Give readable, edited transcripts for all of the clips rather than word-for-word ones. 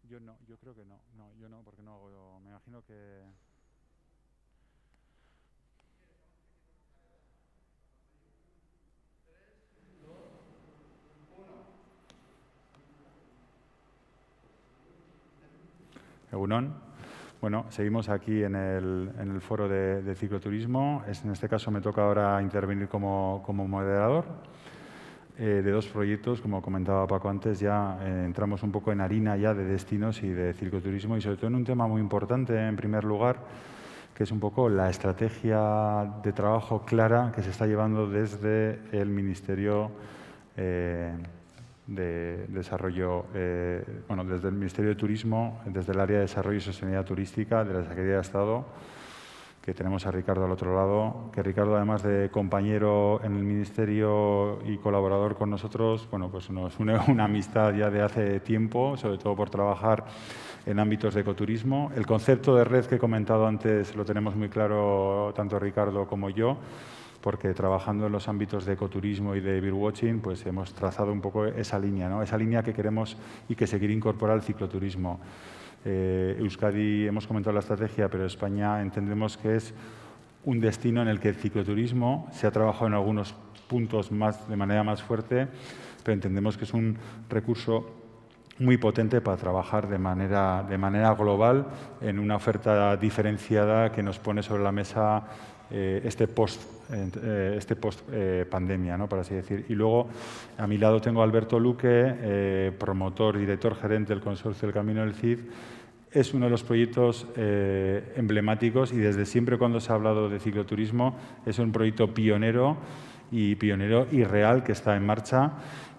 Yo no, yo creo que no. No, yo no, porque no hago. Me imagino que. Egunon. Bueno, seguimos aquí en el foro de cicloturismo. En este caso me toca ahora intervenir como moderador de dos proyectos. Como comentaba Paco antes, ya entramos un poco en harina ya de destinos y de cicloturismo y sobre todo en un tema muy importante, en primer lugar, que es un poco la estrategia de trabajo clara que se está llevando desde el Ministerio de Desarrollo, bueno, desde el Ministerio de Turismo, desde el área de Desarrollo y Sostenibilidad Turística de la Secretaría de Estado, que tenemos a Ricardo al otro lado, que Ricardo, además de compañero en el Ministerio y colaborador con nosotros, bueno, pues nos une una amistad ya de hace tiempo, sobre todo por trabajar en ámbitos de ecoturismo. El concepto de red que he comentado antes lo tenemos muy claro tanto Ricardo como yo, porque trabajando en los ámbitos de ecoturismo y de birdwatching, pues hemos trazado un poco esa línea, ¿no? Esa línea que queremos y que se quiere incorporar al cicloturismo. Euskadi, hemos comentado la estrategia, pero España entendemos que es un destino en el que el cicloturismo se ha trabajado en algunos puntos de manera más fuerte, pero entendemos que es un recurso muy potente para trabajar de manera global en una oferta diferenciada que nos pone sobre la mesa este post pandemia, ¿no? Por así decir. Y luego, a mi lado tengo a Alberto Luque, promotor, director gerente del Consorcio del Camino del Cid. Es uno de los proyectos emblemáticos y desde siempre cuando se ha hablado de cicloturismo es un proyecto pionero y real que está en marcha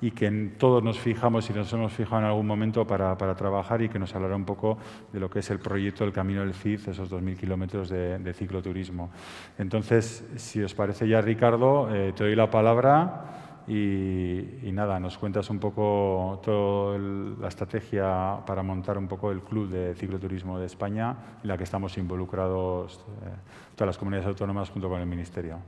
y que todos nos fijamos y nos hemos fijado en algún momento para trabajar y que nos hablará un poco de lo que es el proyecto del Camino del Cid, esos 2.000 kilómetros de cicloturismo. Entonces, si os parece ya, Ricardo, te doy la palabra. Y nada, nos cuentas un poco toda la estrategia para montar un poco el Club de Cicloturismo de España, en la que estamos involucrados todas las comunidades autónomas junto con el Ministerio.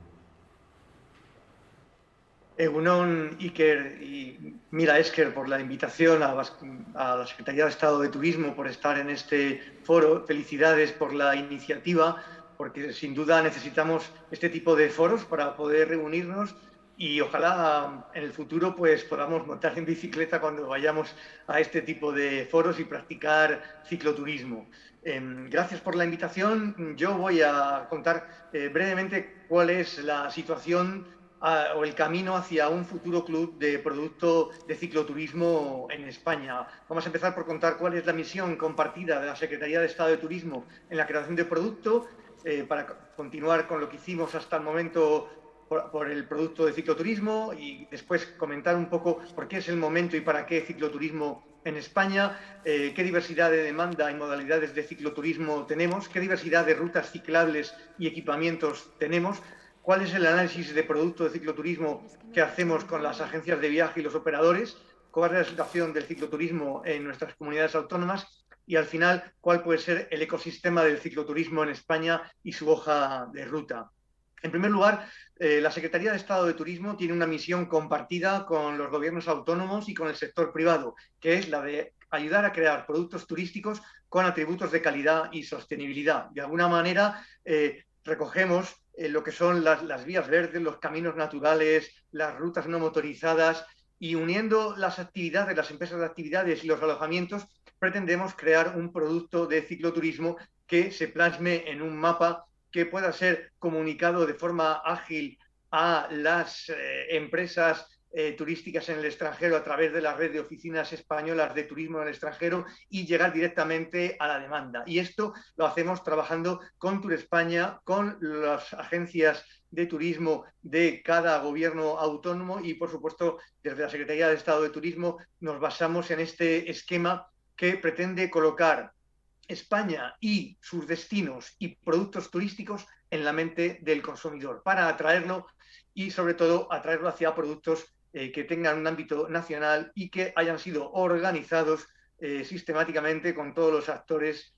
Egunon, Iker y Mira Esker por la invitación a la Secretaría de Estado de Turismo por estar en este foro. Felicidades por la iniciativa, porque sin duda necesitamos este tipo de foros para poder reunirnos y ojalá en el futuro pues podamos montar en bicicleta cuando vayamos a este tipo de foros y practicar cicloturismo. Gracias por la invitación. Yo voy a contar brevemente cuál es la situación o el camino hacia un futuro club de producto de cicloturismo en España. Vamos a empezar por contar cuál es la misión compartida de la Secretaría de Estado de Turismo en la creación de producto, para continuar con lo que hicimos hasta el momento por el producto de cicloturismo y después comentar un poco por qué es el momento y para qué cicloturismo en España, qué diversidad de demanda y modalidades de cicloturismo tenemos, qué diversidad de rutas ciclables y equipamientos tenemos, cuál es el análisis de producto de cicloturismo que hacemos con las agencias de viaje y los operadores, cuál es la situación del cicloturismo en nuestras comunidades autónomas y al final cuál puede ser el ecosistema del cicloturismo en España y su hoja de ruta. En primer lugar, la Secretaría de Estado de Turismo tiene una misión compartida con los gobiernos autónomos y con el sector privado, que es la de ayudar a crear productos turísticos con atributos de calidad y sostenibilidad. De alguna manera, recogemos lo que son las vías verdes, los caminos naturales, las rutas no motorizadas y uniendo las actividades, las empresas de actividades y los alojamientos, pretendemos crear un producto de cicloturismo que se plasme en un mapa que pueda ser comunicado de forma ágil a las empresas turísticas en el extranjero a través de la red de oficinas españolas de turismo en el extranjero y llegar directamente a la demanda. Y esto lo hacemos trabajando con Tour España, con las agencias de turismo de cada gobierno autónomo y, por supuesto, desde la Secretaría de Estado de Turismo nos basamos en este esquema que pretende colocar España y sus destinos y productos turísticos en la mente del consumidor para atraerlo y sobre todo atraerlo hacia productos que tengan un ámbito nacional y que hayan sido organizados sistemáticamente con todos los actores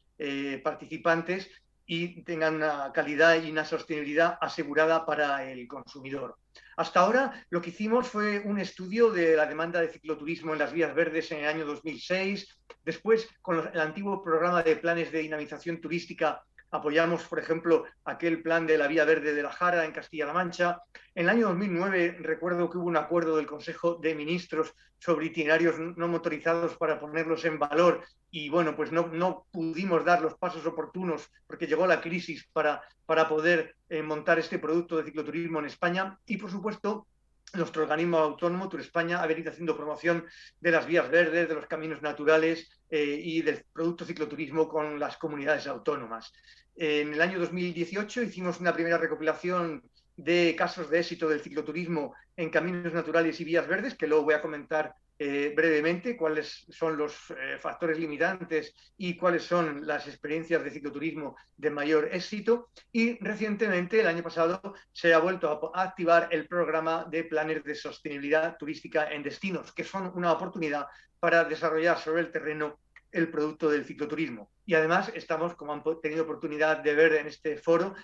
participantes y tengan una calidad y una sostenibilidad asegurada para el consumidor. Hasta ahora lo que hicimos fue un estudio de la demanda de cicloturismo en las vías verdes en el año 2006. Después, con el antiguo programa de planes de dinamización turística, apoyamos, por ejemplo, aquel plan de la Vía Verde de la Jara en Castilla-La Mancha. En el año 2009 recuerdo que hubo un acuerdo del Consejo de Ministros sobre itinerarios no motorizados para ponerlos en valor y bueno, pues no pudimos dar los pasos oportunos porque llegó la crisis para poder montar este producto de cicloturismo en España y por supuesto nuestro organismo autónomo, Turespaña, ha venido haciendo promoción de las vías verdes, de los caminos naturales y del producto cicloturismo con las comunidades autónomas. En el año 2018 hicimos una primera recopilación de casos de éxito del cicloturismo en caminos naturales y vías verdes, que luego voy a comentar brevemente cuáles son los factores limitantes y cuáles son las experiencias de cicloturismo de mayor éxito. Y recientemente, el año pasado, se ha vuelto a activar el programa de planes de sostenibilidad turística en destinos, que son una oportunidad para desarrollar sobre el terreno el producto del cicloturismo. Y además estamos, como han tenido oportunidad de ver en este foro,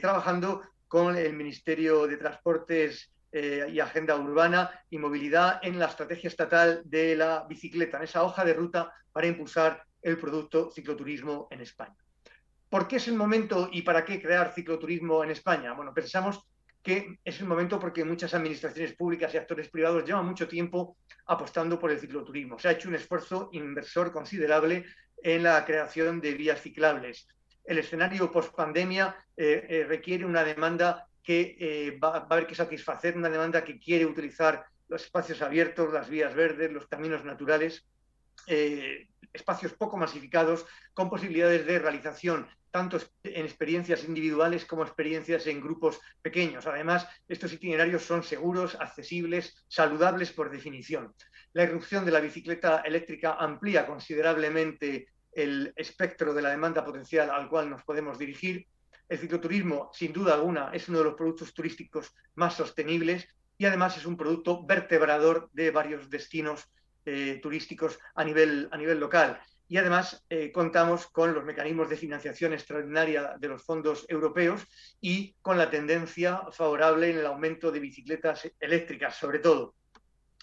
trabajando con el Ministerio de Transportes y Agenda Urbana y Movilidad en la estrategia estatal de la bicicleta, en esa hoja de ruta para impulsar el producto cicloturismo en España. ¿Por qué es el momento y para qué crear cicloturismo en España? Bueno, pensamos que es el momento porque muchas administraciones públicas y actores privados llevan mucho tiempo apostando por el cicloturismo. Se ha hecho un esfuerzo inversor considerable en la creación de vías ciclables. El escenario post-pandemia requiere una demanda que va a haber que satisfacer, una demanda que quiere utilizar los espacios abiertos, las vías verdes, los caminos naturales, espacios poco masificados, con posibilidades de realización tanto en experiencias individuales como experiencias en grupos pequeños. Además, estos itinerarios son seguros, accesibles, saludables por definición. La irrupción de la bicicleta eléctrica amplía considerablemente el espectro de la demanda potencial al cual nos podemos dirigir. El cicloturismo, sin duda alguna, es uno de los productos turísticos más sostenibles y además es un producto vertebrador de varios destinos turísticos a nivel local. Y además contamos con los mecanismos de financiación extraordinaria de los fondos europeos y con la tendencia favorable en el aumento de bicicletas eléctricas, sobre todo.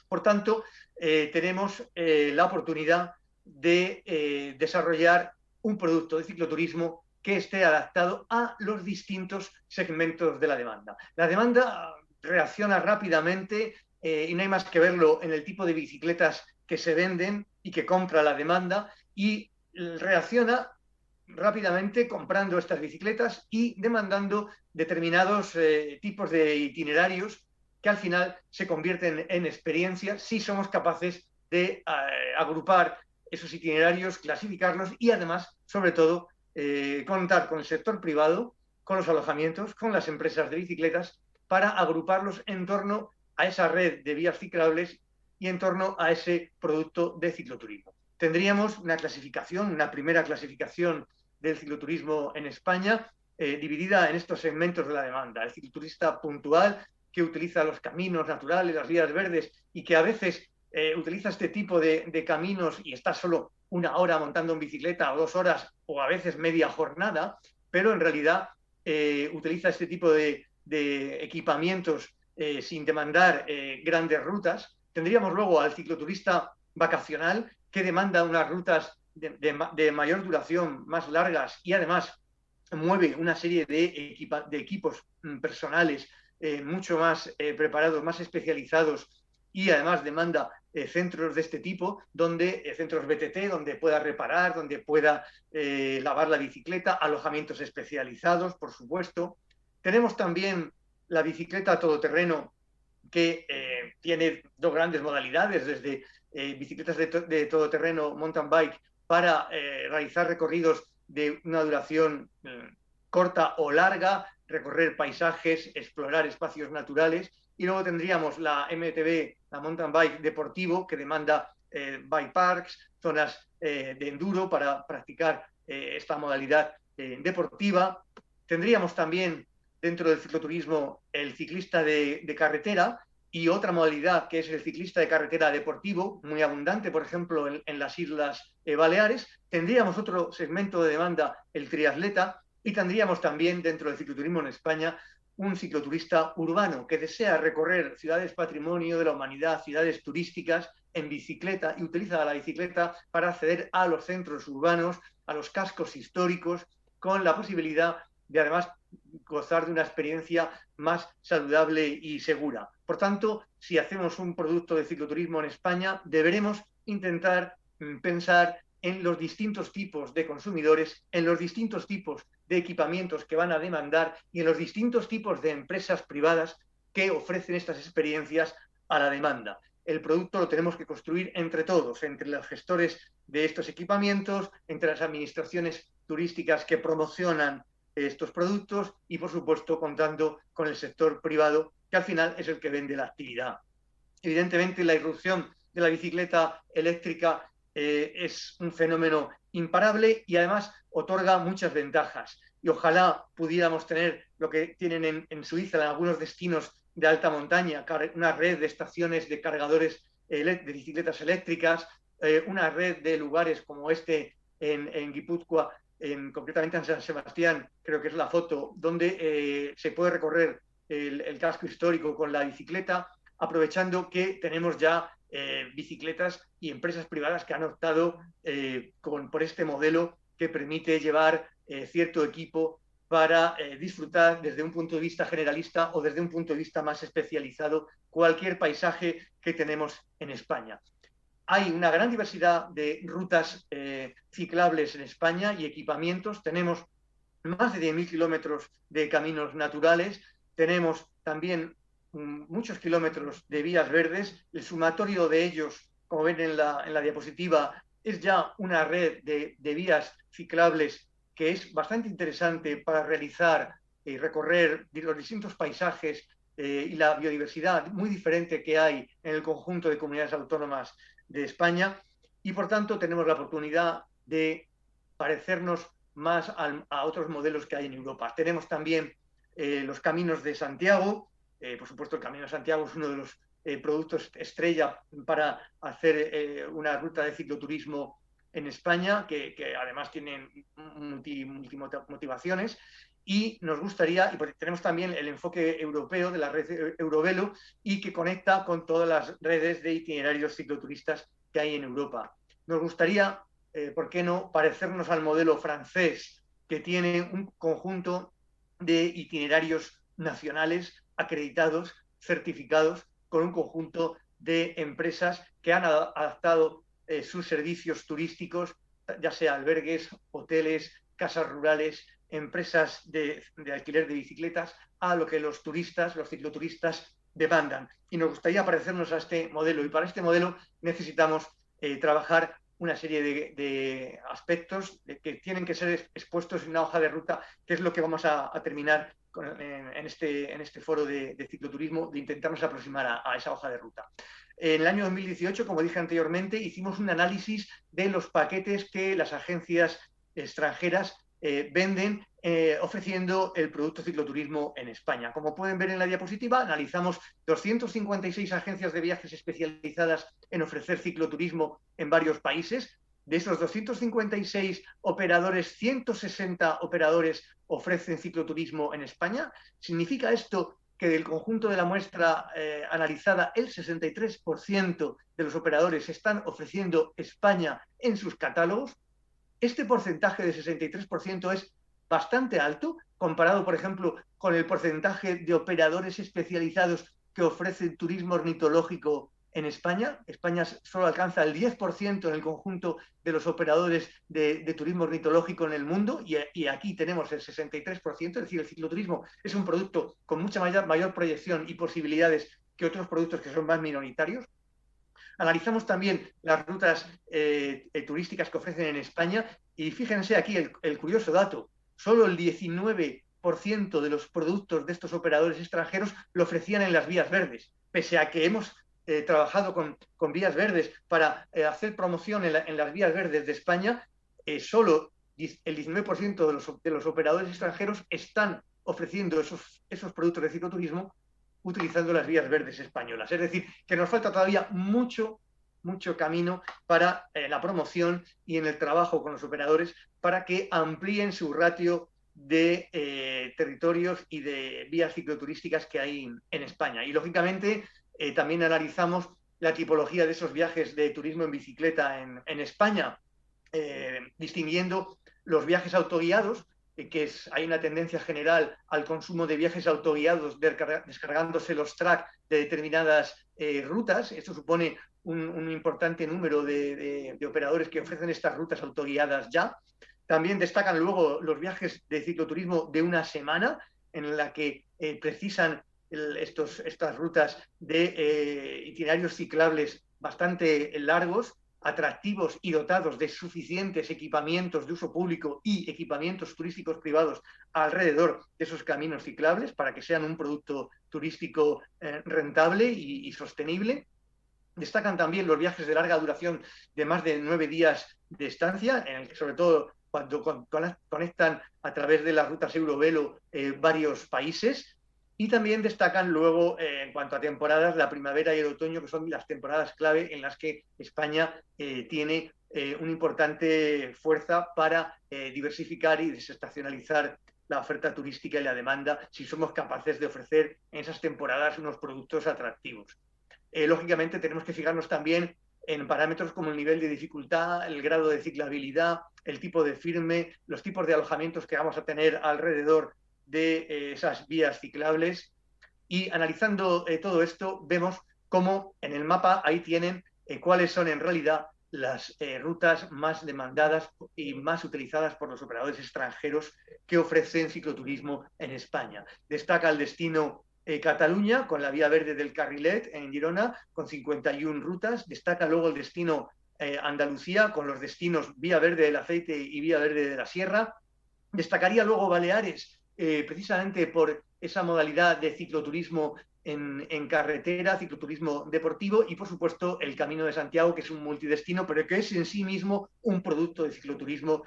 Por tanto, tenemos la oportunidad de desarrollar un producto de cicloturismo que esté adaptado a los distintos segmentos de la demanda. La demanda reacciona rápidamente y no hay más que verlo en el tipo de bicicletas que se venden y que compra la demanda y reacciona rápidamente comprando estas bicicletas y demandando determinados tipos de itinerarios que al final se convierten en experiencias si somos capaces de agrupar esos itinerarios, clasificarlos y además, sobre todo, contar con el sector privado, con los alojamientos, con las empresas de bicicletas para agruparlos en torno a esa red de vías ciclables y en torno a ese producto de cicloturismo. Tendríamos una clasificación, una primera clasificación del cicloturismo en España, dividida en estos segmentos de la demanda. El cicloturista puntual, que utiliza los caminos naturales, las vías verdes, y que a veces utiliza este tipo de caminos y está solo una hora montando en bicicleta o 2 horas, o a veces media jornada, pero en realidad utiliza este tipo de equipamientos sin demandar grandes rutas. Tendríamos luego al cicloturista vacacional, que demanda unas rutas de mayor duración, más largas, y además mueve una serie de equipos personales mucho más preparados, más especializados, y además demanda centros de este tipo, centros BTT, donde pueda reparar, donde pueda lavar la bicicleta, alojamientos especializados, por supuesto. Tenemos también la bicicleta todoterreno, que tiene 2 grandes modalidades, desde bicicletas de todoterreno, mountain bike, para realizar recorridos de una duración corta o larga, recorrer paisajes, explorar espacios naturales. Y luego tendríamos la MTB, la mountain bike deportivo, que demanda bike parks, zonas de enduro para practicar esta modalidad deportiva. Tendríamos también dentro del cicloturismo el ciclista de carretera y otra modalidad que es el ciclista de carretera deportivo, muy abundante, por ejemplo, en las Islas Baleares. Tendríamos otro segmento de demanda, el triatleta, y tendríamos también dentro del cicloturismo en España un cicloturista urbano que desea recorrer ciudades patrimonio de la humanidad, ciudades turísticas en bicicleta y utiliza la bicicleta para acceder a los centros urbanos, a los cascos históricos, con la posibilidad de además gozar de una experiencia más saludable y segura. Por tanto, si hacemos un producto de cicloturismo en España, deberemos intentar pensar en los distintos tipos de consumidores, en los distintos tipos de equipamientos que van a demandar y en los distintos tipos de empresas privadas que ofrecen estas experiencias a la demanda. El producto lo tenemos que construir entre todos, entre los gestores de estos equipamientos, entre las administraciones turísticas que promocionan estos productos y, por supuesto, contando con el sector privado, que al final es el que vende la actividad. Evidentemente, la irrupción de la bicicleta eléctrica es un fenómeno imparable y además otorga muchas ventajas. Y ojalá pudiéramos tener lo que tienen en Suiza, en algunos destinos de alta montaña, una red de estaciones de cargadores de bicicletas eléctricas, una red de lugares como este en Guipúzcoa, concretamente en San Sebastián, creo que es la foto, donde se puede recorrer el casco histórico con la bicicleta, aprovechando que tenemos ya bicicletas y empresas privadas que han optado por este modelo que permite llevar cierto equipo para disfrutar desde un punto de vista generalista o desde un punto de vista más especializado cualquier paisaje que tenemos en España. Hay una gran diversidad de rutas ciclables en España y equipamientos. Tenemos más de 10.000 kilómetros de caminos naturales. Tenemos también muchos kilómetros de vías verdes. El sumatorio de ellos, como ven en la diapositiva, es ya una red de vías ciclables que es bastante interesante para realizar y recorrer los distintos paisajes y la biodiversidad muy diferente que hay en el conjunto de comunidades autónomas de España, y por tanto tenemos la oportunidad de parecernos más a otros modelos que hay en Europa. Tenemos también los caminos de Santiago. Por supuesto, el Camino de Santiago es uno de los productos estrella para hacer una ruta de cicloturismo en España, que además tienen multimotivaciones. Y nos gustaría, y tenemos también el enfoque europeo de la red Eurovelo y que conecta con todas las redes de itinerarios cicloturistas que hay en Europa. Nos gustaría, ¿por qué no?, parecernos al modelo francés, que tiene un conjunto de itinerarios nacionales acreditados, certificados, con un conjunto de empresas que han adaptado sus servicios turísticos, ya sea albergues, hoteles, casas rurales, empresas de alquiler de bicicletas, a lo que los turistas, los cicloturistas demandan. Y nos gustaría parecernos a este modelo. Y para este modelo necesitamos trabajar una serie de aspectos que tienen que ser expuestos en una hoja de ruta, que es lo que vamos a terminar en este foro de cicloturismo, de intentarnos aproximar a esa hoja de ruta. En el año 2018, como dije anteriormente, hicimos un análisis de los paquetes que las agencias extranjeras venden ofreciendo el producto cicloturismo en España. Como pueden ver en la diapositiva, analizamos 256 agencias de viajes especializadas en ofrecer cicloturismo en varios países. De esos 256 operadores, 160 operadores ofrecen cicloturismo en España. ¿Significa esto que del conjunto de la muestra analizada, el 63% de los operadores están ofreciendo España en sus catálogos? Este porcentaje de 63% es bastante alto comparado, por ejemplo, con el porcentaje de operadores especializados que ofrecen turismo ornitológico en España. España solo alcanza el 10% en el conjunto de los operadores de turismo ornitológico en el mundo, y aquí tenemos el 63%, es decir, el cicloturismo es un producto con mucha mayor proyección y posibilidades que otros productos que son más minoritarios. Analizamos también las rutas turísticas que ofrecen en España y fíjense aquí el curioso dato. Solo el 19% de los productos de estos operadores extranjeros lo ofrecían en las vías verdes, pese a que hemos trabajado con vías verdes para hacer promoción en las vías verdes de España. Solo el 19% de los operadores extranjeros están ofreciendo esos productos de cicloturismo utilizando las vías verdes españolas. Es decir, que nos falta todavía mucho camino para la promoción y en el trabajo con los operadores para que amplíen su ratio de territorios y de vías cicloturísticas que hay en España. Y, lógicamente, también analizamos la tipología de esos viajes de turismo en bicicleta en España, distinguiendo los viajes autoguiados, hay una tendencia general al consumo de viajes autoguiados, descargándose los tracks de determinadas rutas. Esto supone un importante número de operadores que ofrecen estas rutas autoguiadas ya. También destacan luego los viajes de cicloturismo de una semana, en la que precisan estas rutas de itinerarios ciclables bastante largos, atractivos y dotados de suficientes equipamientos de uso público y equipamientos turísticos privados alrededor de esos caminos ciclables para que sean un producto turístico rentable y sostenible. Destacan también los viajes de larga duración de más de 9 días de estancia, en el que, sobre todo, cuando conectan a través de las rutas Eurovelo varios países. Y también destacan luego, en cuanto a temporadas, la primavera y el otoño, que son las temporadas clave en las que España tiene una importante fuerza para diversificar y desestacionalizar la oferta turística y la demanda, si somos capaces de ofrecer en esas temporadas unos productos atractivos. Lógicamente, tenemos que fijarnos también en parámetros como el nivel de dificultad, el grado de ciclabilidad, el tipo de firme, los tipos de alojamientos que vamos a tener alrededor de esas vías ciclables. Y analizando todo esto, vemos cómo en el mapa ahí tienen cuáles son en realidad las rutas más demandadas y más utilizadas por los operadores extranjeros que ofrecen cicloturismo en España. Destaca el destino Cataluña, con la vía verde del Carrilet en Girona, con 51 rutas. Destaca luego el destino Andalucía, con los destinos Vía Verde del Aceite y Vía Verde de la Sierra. Destacaría luego Baleares, precisamente por esa modalidad de cicloturismo en carretera, cicloturismo deportivo, y, por supuesto, el Camino de Santiago, que es un multidestino, pero que es en sí mismo un producto de cicloturismo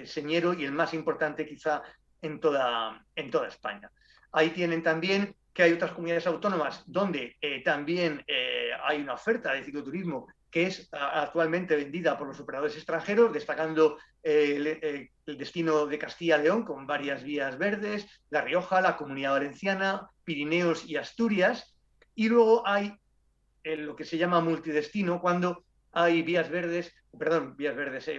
señero y el más importante quizá en toda España. Ahí tienen también que hay otras comunidades autónomas donde también hay una oferta de cicloturismo que es actualmente vendida por los operadores extranjeros, destacando el destino de Castilla y León, con varias vías verdes, La Rioja, la Comunidad Valenciana, Pirineos y Asturias. Y luego hay lo que se llama multidestino, cuando hay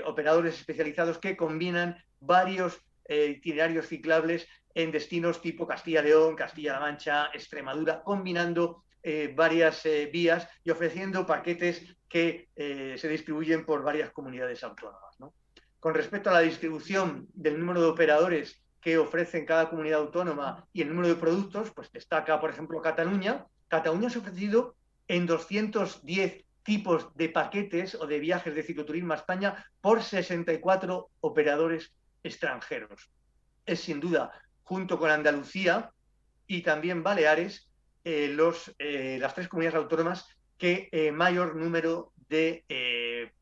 operadores especializados que combinan varios itinerarios ciclables en destinos tipo Castilla-León, Castilla-La Mancha, Extremadura, combinando varias vías y ofreciendo paquetes que se distribuyen por varias comunidades autónomas, ¿no? Con respecto a la distribución del número de operadores que ofrecen cada comunidad autónoma y el número de productos, pues destaca, por ejemplo, Cataluña. Cataluña se ha ofrecido en 210 tipos de paquetes o de viajes de cicloturismo a España por 64 operadores extranjeros. Es, sin duda, junto con Andalucía y también Baleares, las 3 comunidades autónomas que mayor número de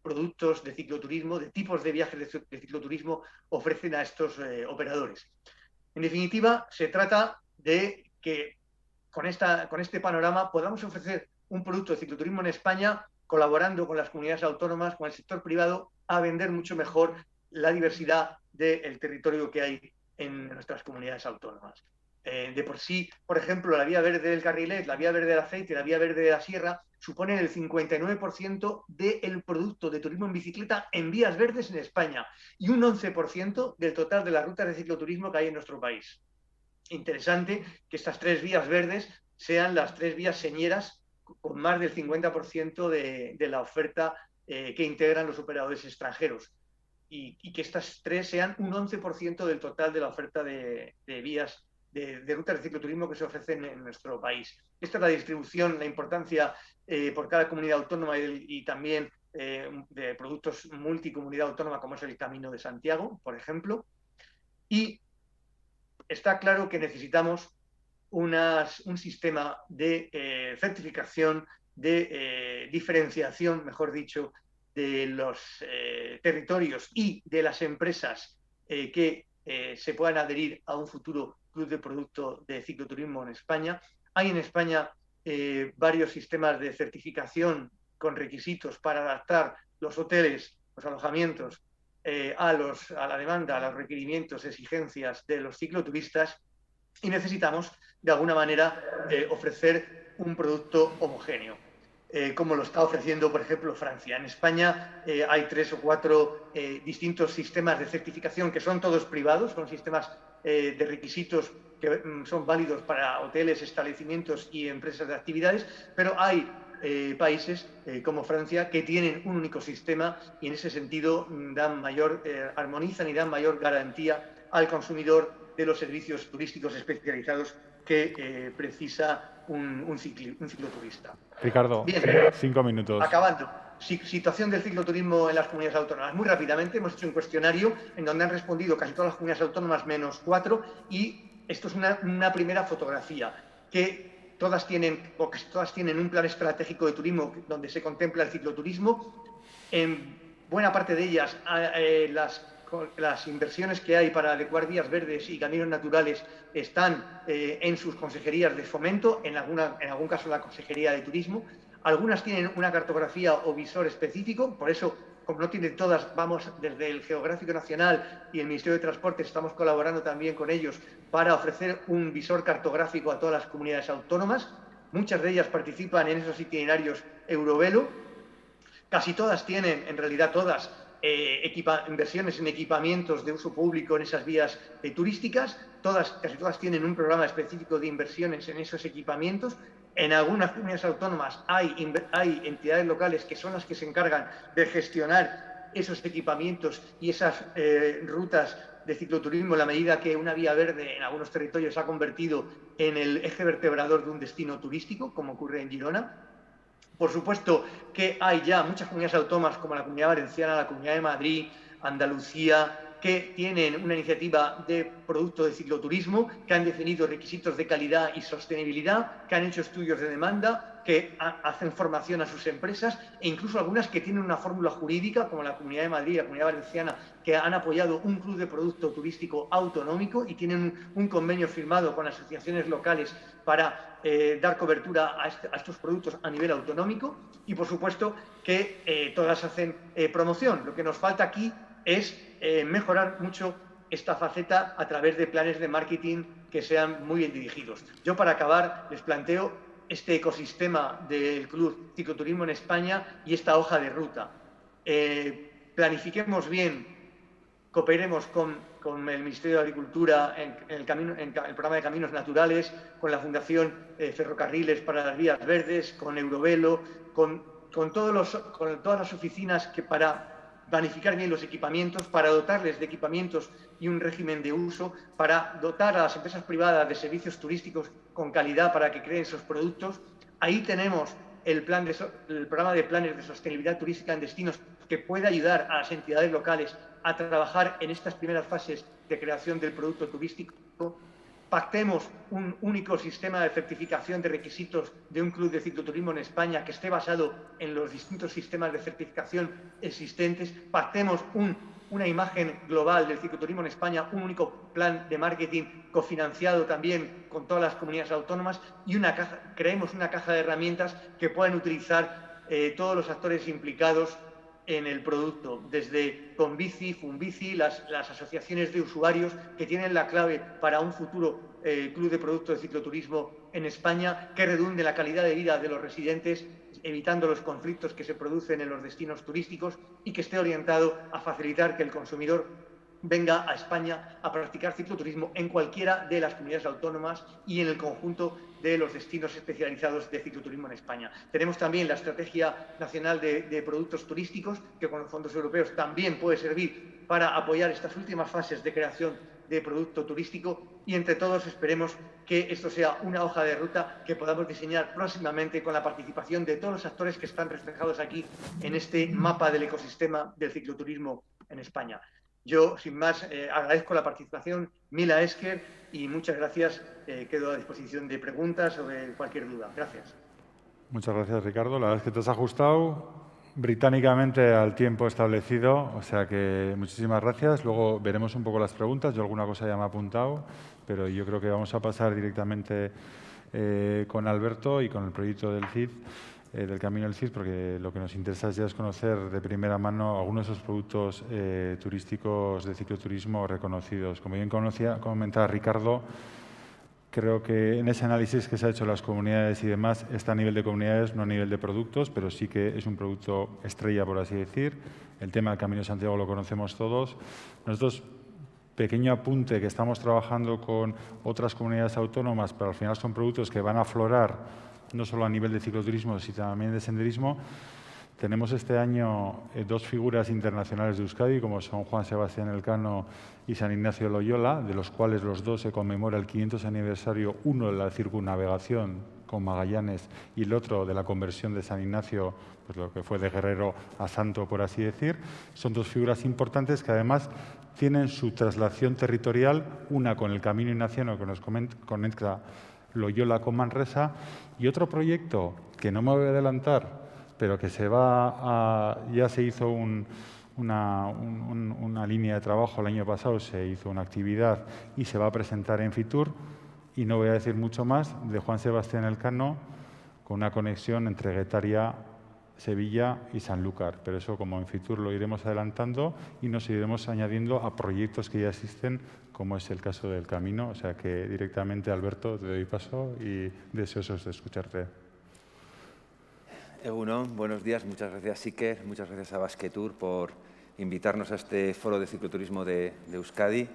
productos de cicloturismo, de tipos de viajes de cicloturismo ofrecen a estos operadores. En definitiva, se trata de que con este panorama podamos ofrecer un producto de cicloturismo en España, colaborando con las comunidades autónomas, con el sector privado, a vender mucho mejor la diversidad del territorio que hay en nuestras comunidades autónomas. De por sí, por ejemplo, la vía verde del Carrilet, la vía verde del Aceite, la vía verde de la Sierra suponen el 59% del producto de turismo en bicicleta en vías verdes en España y un 11% del total de las rutas de cicloturismo que hay en nuestro país. Interesante que estas 3 vías verdes sean las 3 vías señeras con más del 50% de la oferta que integran los operadores extranjeros, y que estas 3 sean un 11% del total de la oferta de vías de rutas de cicloturismo que se ofrecen en nuestro país. Esta es la distribución, la importancia por cada comunidad autónoma y también de productos multicomunidad autónoma, como es el Camino de Santiago, por ejemplo. Y está claro que necesitamos un sistema de certificación, de diferenciación, mejor dicho, de los territorios y de las empresas que se puedan adherir a un futuro club de producto de cicloturismo en España. Hay en España varios sistemas de certificación con requisitos para adaptar los hoteles, los alojamientos a la demanda, a los requerimientos, exigencias de los cicloturistas y necesitamos, de alguna manera, ofrecer un producto homogéneo. Como lo está ofreciendo, por ejemplo, Francia. En España hay 3 o 4 distintos sistemas de certificación que son todos privados, son sistemas de requisitos que son válidos para hoteles, establecimientos y empresas de actividades, pero hay países como Francia que tienen un único sistema y en ese sentido armonizan y dan mayor garantía al consumidor de los servicios turísticos especializados que precisa un cicloturista. Ricardo, Bien, 5 minutos. Acabando. Situación del cicloturismo en las comunidades autónomas. Muy rápidamente, hemos hecho un cuestionario en donde han respondido casi todas las comunidades autónomas menos 4 y esto es una primera fotografía que todas tienen, o casi todas tienen un plan estratégico de turismo donde se contempla el cicloturismo. En buena parte de ellas las inversiones que hay para adecuar vías verdes y caminos naturales están en sus consejerías de fomento, en algún caso la Consejería de Turismo. Algunas tienen una cartografía o visor específico, por eso, como no tienen todas, vamos desde el Geográfico Nacional y el Ministerio de Transportes, estamos colaborando también con ellos para ofrecer un visor cartográfico a todas las comunidades autónomas. Muchas de ellas participan en esos itinerarios Eurovelo. Casi todas tienen, en realidad todas, inversiones en equipamientos de uso público en esas vías turísticas. Casi todas tienen un programa específico de inversiones en esos equipamientos. En algunas comunidades autónomas hay entidades locales que son las que se encargan de gestionar esos equipamientos y esas rutas de cicloturismo en la medida que una vía verde en algunos territorios se ha convertido en el eje vertebrador de un destino turístico, como ocurre en Girona. Por supuesto que hay ya muchas comunidades autónomas como la Comunidad Valenciana, la Comunidad de Madrid, Andalucía, que tienen una iniciativa de producto de cicloturismo, que han definido requisitos de calidad y sostenibilidad, que han hecho estudios de demanda, que hacen formación a sus empresas e incluso algunas que tienen una fórmula jurídica, como la Comunidad de Madrid y la Comunidad Valenciana, que han apoyado un club de producto turístico autonómico y tienen un convenio firmado con asociaciones locales para dar cobertura a estos productos a nivel autonómico y, por supuesto, que todas hacen promoción. Lo que nos falta aquí es mejorar mucho esta faceta a través de planes de marketing que sean muy bien dirigidos. Yo, para acabar, les planteo este ecosistema del Club Cicloturismo en España y esta hoja de ruta. Planifiquemos bien, cooperemos con el Ministerio de Agricultura en el programa de Caminos Naturales, con la Fundación Ferrocarriles para las Vías Verdes, con Eurovelo, con todas las oficinas que para planificar bien los equipamientos, para dotarles de equipamientos y un régimen de uso, para dotar a las empresas privadas de servicios turísticos con calidad para que creen esos productos. Ahí tenemos el programa de planes de sostenibilidad turística en destinos que puede ayudar a las entidades locales a trabajar en estas primeras fases de creación del producto turístico. Pactemos un único sistema de certificación de requisitos de un club de cicloturismo en España que esté basado en los distintos sistemas de certificación existentes. Pactemos una imagen global del cicloturismo en España, un único plan de marketing cofinanciado también con todas las comunidades autónomas y creemos una caja de herramientas que puedan utilizar todos los actores implicados en el producto, desde Conbici, Funbici, las asociaciones de usuarios que tienen la clave para un futuro club de productos de cicloturismo en España que redunde en la calidad de vida de los residentes, evitando los conflictos que se producen en los destinos turísticos y que esté orientado a facilitar que el consumidor venga a España a practicar cicloturismo en cualquiera de las comunidades autónomas y en el conjunto de los destinos especializados de cicloturismo en España. Tenemos también la Estrategia Nacional de Productos Turísticos, que con los fondos europeos también puede servir para apoyar estas últimas fases de creación de producto turístico y entre todos esperemos que esto sea una hoja de ruta que podamos diseñar próximamente con la participación de todos los actores que están reflejados aquí en este mapa del ecosistema del cicloturismo en España. Yo, sin más, agradezco la participación, Mila Esker, y muchas gracias. Quedo a disposición de preguntas sobre cualquier duda. Gracias. Muchas gracias, Ricardo. La verdad es que te has ajustado británicamente al tiempo establecido, o sea que muchísimas gracias. Luego veremos un poco las preguntas. Yo alguna cosa ya me he apuntado, pero yo creo que vamos a pasar directamente con Alberto y con el proyecto del CID. del Camino del Cid, porque lo que nos interesa ya es conocer de primera mano algunos de esos productos turísticos de cicloturismo reconocidos. Como bien comentaba Ricardo, creo que en ese análisis que se ha hecho en las comunidades y demás, está a nivel de comunidades, no a nivel de productos, pero sí que es un producto estrella, por así decir. El tema del Camino de Santiago lo conocemos todos. Nosotros, pequeño apunte, que estamos trabajando con otras comunidades autónomas, pero al final son productos que van a aflorar no solo a nivel de cicloturismo, sino también de senderismo. Tenemos este año dos figuras internacionales de Euskadi, como son Juan Sebastián Elcano y San Ignacio de Loyola, de los cuales los dos se conmemora el 500 aniversario, uno de la circunnavegación con Magallanes y el otro de la conversión de San Ignacio, pues lo que fue de guerrero a santo, por así decir. Son dos figuras importantes que además tienen su traslación territorial, una con el Camino Ignaciano que nos conecta Loyola con Manresa, y otro proyecto que no me voy a adelantar, pero que ya se hizo una línea de trabajo el año pasado, se hizo una actividad y se va a presentar en Fitur, y no voy a decir mucho más, de Juan Sebastián Elcano, con una conexión entre Guetaria, Sevilla y Sanlúcar. Pero eso, como en Fitur, lo iremos adelantando y nos iremos añadiendo a proyectos que ya existen, como es el caso del Camino. O sea que directamente, Alberto, te doy paso y deseosos de escucharte. Egunon, buenos días. Muchas gracias, Iker. Muchas gracias a Basquetour por invitarnos a este foro de cicloturismo de Euskadi.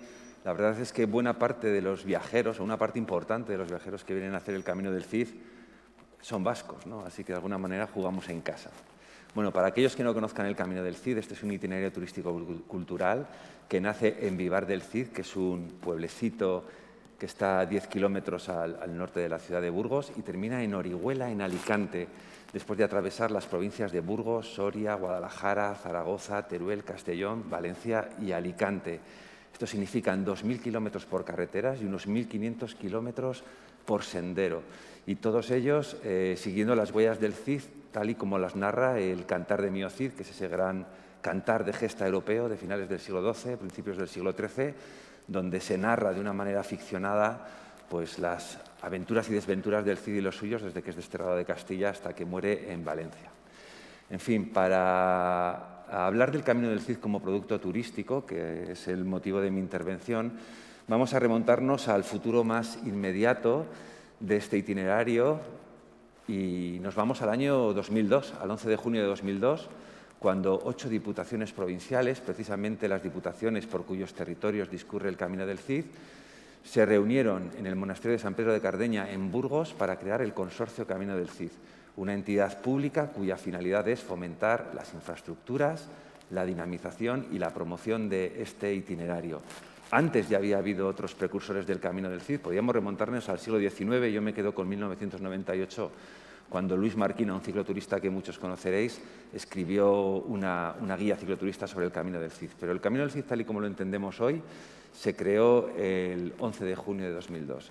La verdad es que buena parte de los viajeros, o una parte importante de los viajeros que vienen a hacer el Camino del Cid, son vascos, ¿no? Así que de alguna manera jugamos en casa. Bueno, para aquellos que no conozcan el Camino del Cid, este es un itinerario turístico-cultural que nace en Vivar del Cid, que es un pueblecito que está a 10 kilómetros al norte de la ciudad de Burgos, y termina en Orihuela, en Alicante, después de atravesar las provincias de Burgos, Soria, Guadalajara, Zaragoza, Teruel, Castellón, Valencia y Alicante. Esto significan 2.000 kilómetros por carreteras y unos 1.500 kilómetros por sendero. Y todos ellos siguiendo las huellas del Cid, tal y como las narra el Cantar de Mio Cid, que es ese gran cantar de gesta europeo de finales del siglo XII, principios del siglo XIII, donde se narra de una manera ficcionada pues, las aventuras y desventuras del Cid y los suyos desde que es desterrado de Castilla hasta que muere en Valencia. En fin, para hablar del Camino del Cid como producto turístico, que es el motivo de mi intervención, vamos a remontarnos al futuro más inmediato de este itinerario y nos vamos al año 2002, al 11 de junio de 2002, cuando 8 diputaciones provinciales, precisamente las diputaciones por cuyos territorios discurre el Camino del Cid, se reunieron en el monasterio de San Pedro de Cardeña, en Burgos, para crear el Consorcio Camino del Cid, una entidad pública cuya finalidad es fomentar las infraestructuras, la dinamización y la promoción de este itinerario. Antes ya había habido otros precursores del Camino del Cid, podíamos remontarnos al siglo XIX, yo me quedo con 1998, cuando Luis Marquina, un cicloturista que muchos conoceréis, escribió una guía cicloturista sobre el Camino del Cid. Pero el Camino del Cid, tal y como lo entendemos hoy, se creó el 11 de junio de 2002.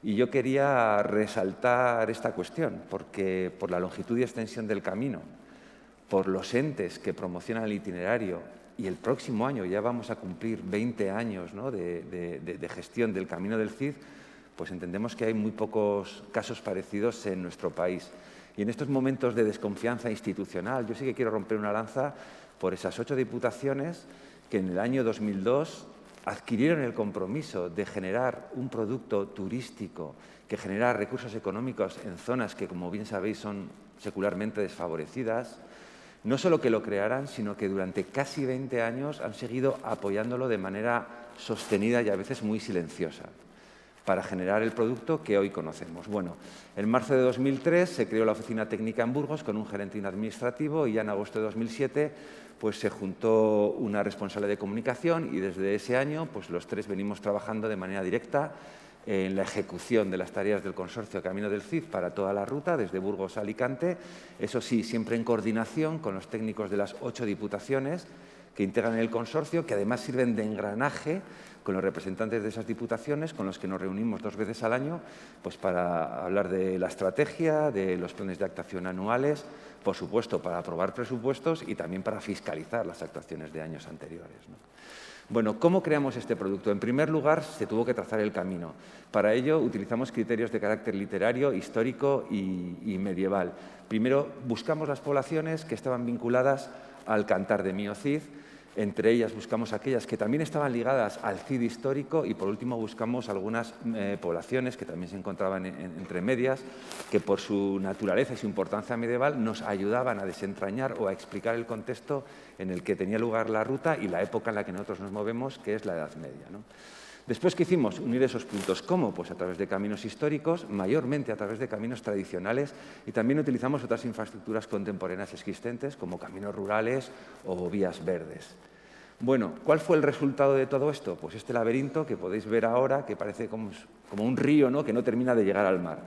Y yo quería resaltar esta cuestión, porque por la longitud y extensión del camino, por los entes que promocionan el itinerario, y el próximo año ya vamos a cumplir 20 años, ¿no?, de gestión del Camino del Cid, pues entendemos que hay muy pocos casos parecidos en nuestro país. Y en estos momentos de desconfianza institucional, yo sí que quiero romper una lanza por esas 8 diputaciones que en el año 2002 adquirieron el compromiso de generar un producto turístico que genera recursos económicos en zonas que, como bien sabéis, son secularmente desfavorecidas. No solo que lo crearan, sino que durante casi 20 años han seguido apoyándolo de manera sostenida y a veces muy silenciosa para generar el producto que hoy conocemos. Bueno, en marzo de 2003 se creó la Oficina Técnica en Burgos con un gerente administrativo y ya en agosto de 2007 pues, se juntó una responsable de comunicación y desde ese año pues, los tres venimos trabajando de manera directa en la ejecución de las tareas del Consorcio Camino del Cid para toda la ruta, desde Burgos a Alicante, eso sí, siempre en coordinación con los técnicos de las 8 diputaciones que integran el consorcio, que además sirven de engranaje con los representantes de esas diputaciones, con los que nos reunimos 2 veces al año, pues para hablar de la estrategia, de los planes de actuación anuales, por supuesto para aprobar presupuestos y también para fiscalizar las actuaciones de años anteriores, ¿no? Bueno, ¿cómo creamos este producto? En primer lugar, se tuvo que trazar el camino. Para ello, utilizamos criterios de carácter literario, histórico y medieval. Primero, buscamos las poblaciones que estaban vinculadas al cantar de Mio Cid. Entre ellas buscamos aquellas que también estaban ligadas al Cid histórico y, por último, buscamos algunas poblaciones que también se encontraban entre medias, que por su naturaleza y su importancia medieval nos ayudaban a desentrañar o a explicar el contexto en el que tenía lugar la ruta y la época en la que nosotros nos movemos, que es la Edad Media, ¿no? Después, ¿qué hicimos? Unir esos puntos. ¿Cómo? Pues a través de caminos históricos, mayormente a través de caminos tradicionales, y también utilizamos otras infraestructuras contemporáneas existentes, como caminos rurales o vías verdes. Bueno, ¿cuál fue el resultado de todo esto? Pues este laberinto que podéis ver ahora, que parece como un río, ¿no?, que no termina de llegar al mar.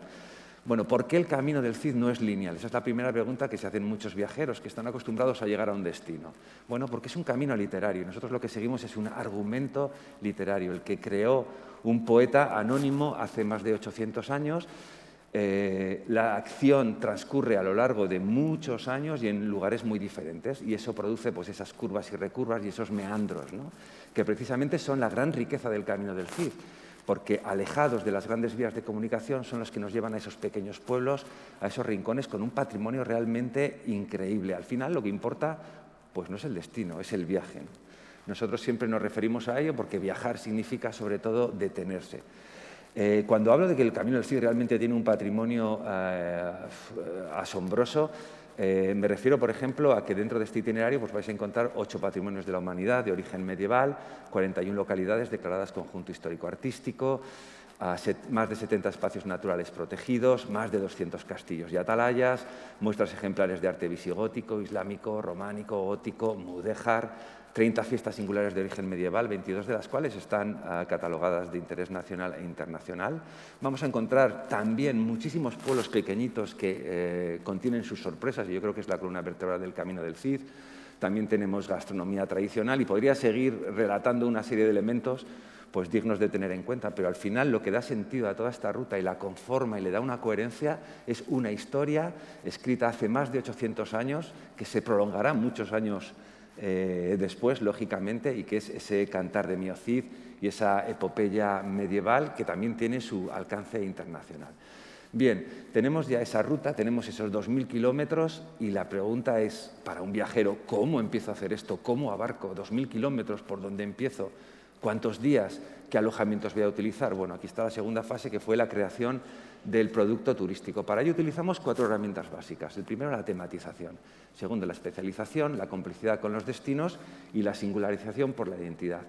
Bueno, ¿por qué el camino del Cid no es lineal? Esa es la primera pregunta que se hacen muchos viajeros que están acostumbrados a llegar a un destino. Bueno, porque es un camino literario. Nosotros lo que seguimos es un argumento literario, el que creó un poeta anónimo hace más de 800 años. La acción transcurre a lo largo de muchos años y en lugares muy diferentes, y eso produce pues, esas curvas y recurvas y esos meandros, ¿no?, que precisamente son la gran riqueza del camino del Cid, porque alejados de las grandes vías de comunicación son los que nos llevan a esos pequeños pueblos, a esos rincones con un patrimonio realmente increíble. Al final lo que importa pues no es el destino, es el viaje. Nosotros siempre nos referimos a ello porque viajar significa sobre todo detenerse. Cuando hablo de que el Camino del Cid realmente tiene un patrimonio asombroso, me refiero, por ejemplo, a que dentro de este itinerario pues, vais a encontrar 8 patrimonios de la humanidad de origen medieval, 41 localidades declaradas conjunto histórico-artístico, más de 70 espacios naturales protegidos, más de 200 castillos y atalayas, muestras ejemplares de arte visigótico, islámico, románico, gótico, mudéjar, 30 fiestas singulares de origen medieval, 22 de las cuales están catalogadas de interés nacional e internacional. Vamos a encontrar también muchísimos pueblos pequeñitos que contienen sus sorpresas, y yo creo que es la columna vertebral del Camino del Cid. También tenemos gastronomía tradicional y podría seguir relatando una serie de elementos pues, dignos de tener en cuenta, pero al final lo que da sentido a toda esta ruta y la conforma y le da una coherencia es una historia escrita hace más de 800 años, que se prolongará muchos años después, lógicamente, y que es ese cantar de Mio Cid y esa epopeya medieval que también tiene su alcance internacional. Bien, tenemos ya esa ruta, tenemos esos 2.000 kilómetros y la pregunta es, para un viajero, ¿cómo empiezo a hacer esto? ¿Cómo abarco 2.000 kilómetros? ¿Por dónde empiezo? ¿Cuántos días? ¿Qué alojamientos voy a utilizar? Bueno, aquí está la segunda fase, que fue la creación del producto turístico. Para ello utilizamos 4 herramientas básicas. El primero, la tematización. Segundo, la especialización, la complicidad con los destinos y la singularización por la identidad.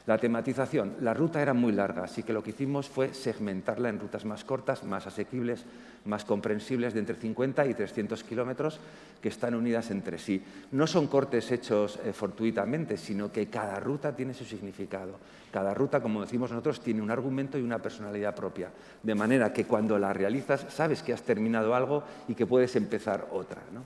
La tematización. La ruta era muy larga, así que lo que hicimos fue segmentarla en rutas más cortas, más asequibles, más comprensibles, de entre 50 y 300 kilómetros, que están unidas entre sí. No son cortes hechos fortuitamente, sino que cada ruta tiene su significado. Cada ruta, como decimos nosotros, tiene un argumento y una personalidad propia, de manera que cuando la realizas sabes que has terminado algo y que puedes empezar otra, ¿no?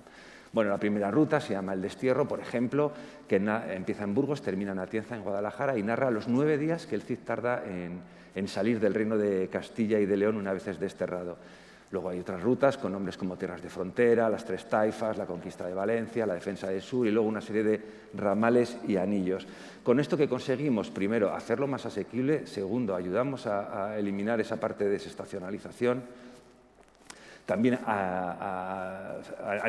Bueno, la primera ruta se llama El Destierro, por ejemplo, que empieza en Burgos, termina en Atienza, en Guadalajara, y narra los 9 días que el Cid tarda en salir del reino de Castilla y de León una vez es desterrado. Luego hay otras rutas con nombres como Tierras de Frontera, las Tres Taifas, la Conquista de Valencia, la Defensa del Sur, y luego una serie de ramales y anillos. Con esto que conseguimos, primero, hacerlo más asequible, segundo, ayudamos a eliminar esa parte de desestacionalización. También a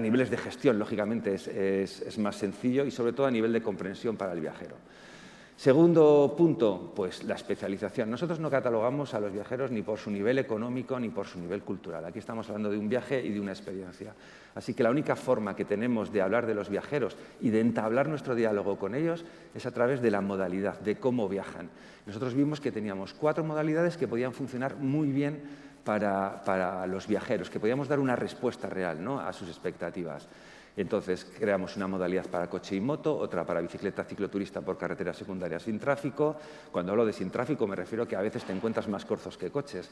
niveles de gestión, lógicamente, es más sencillo y, sobre todo, a nivel de comprensión para el viajero. Segundo punto, pues la especialización. Nosotros no catalogamos a los viajeros ni por su nivel económico ni por su nivel cultural. Aquí estamos hablando de un viaje y de una experiencia. Así que la única forma que tenemos de hablar de los viajeros y de entablar nuestro diálogo con ellos es a través de la modalidad, de cómo viajan. Nosotros vimos que teníamos 4 modalidades que podían funcionar muy bien para los viajeros, que podíamos dar una respuesta real, ¿no?, a sus expectativas. Entonces, creamos una modalidad para coche y moto, otra para bicicleta cicloturista por carreteras secundarias sin tráfico. Cuando hablo de sin tráfico me refiero a que a veces te encuentras más corzos que coches.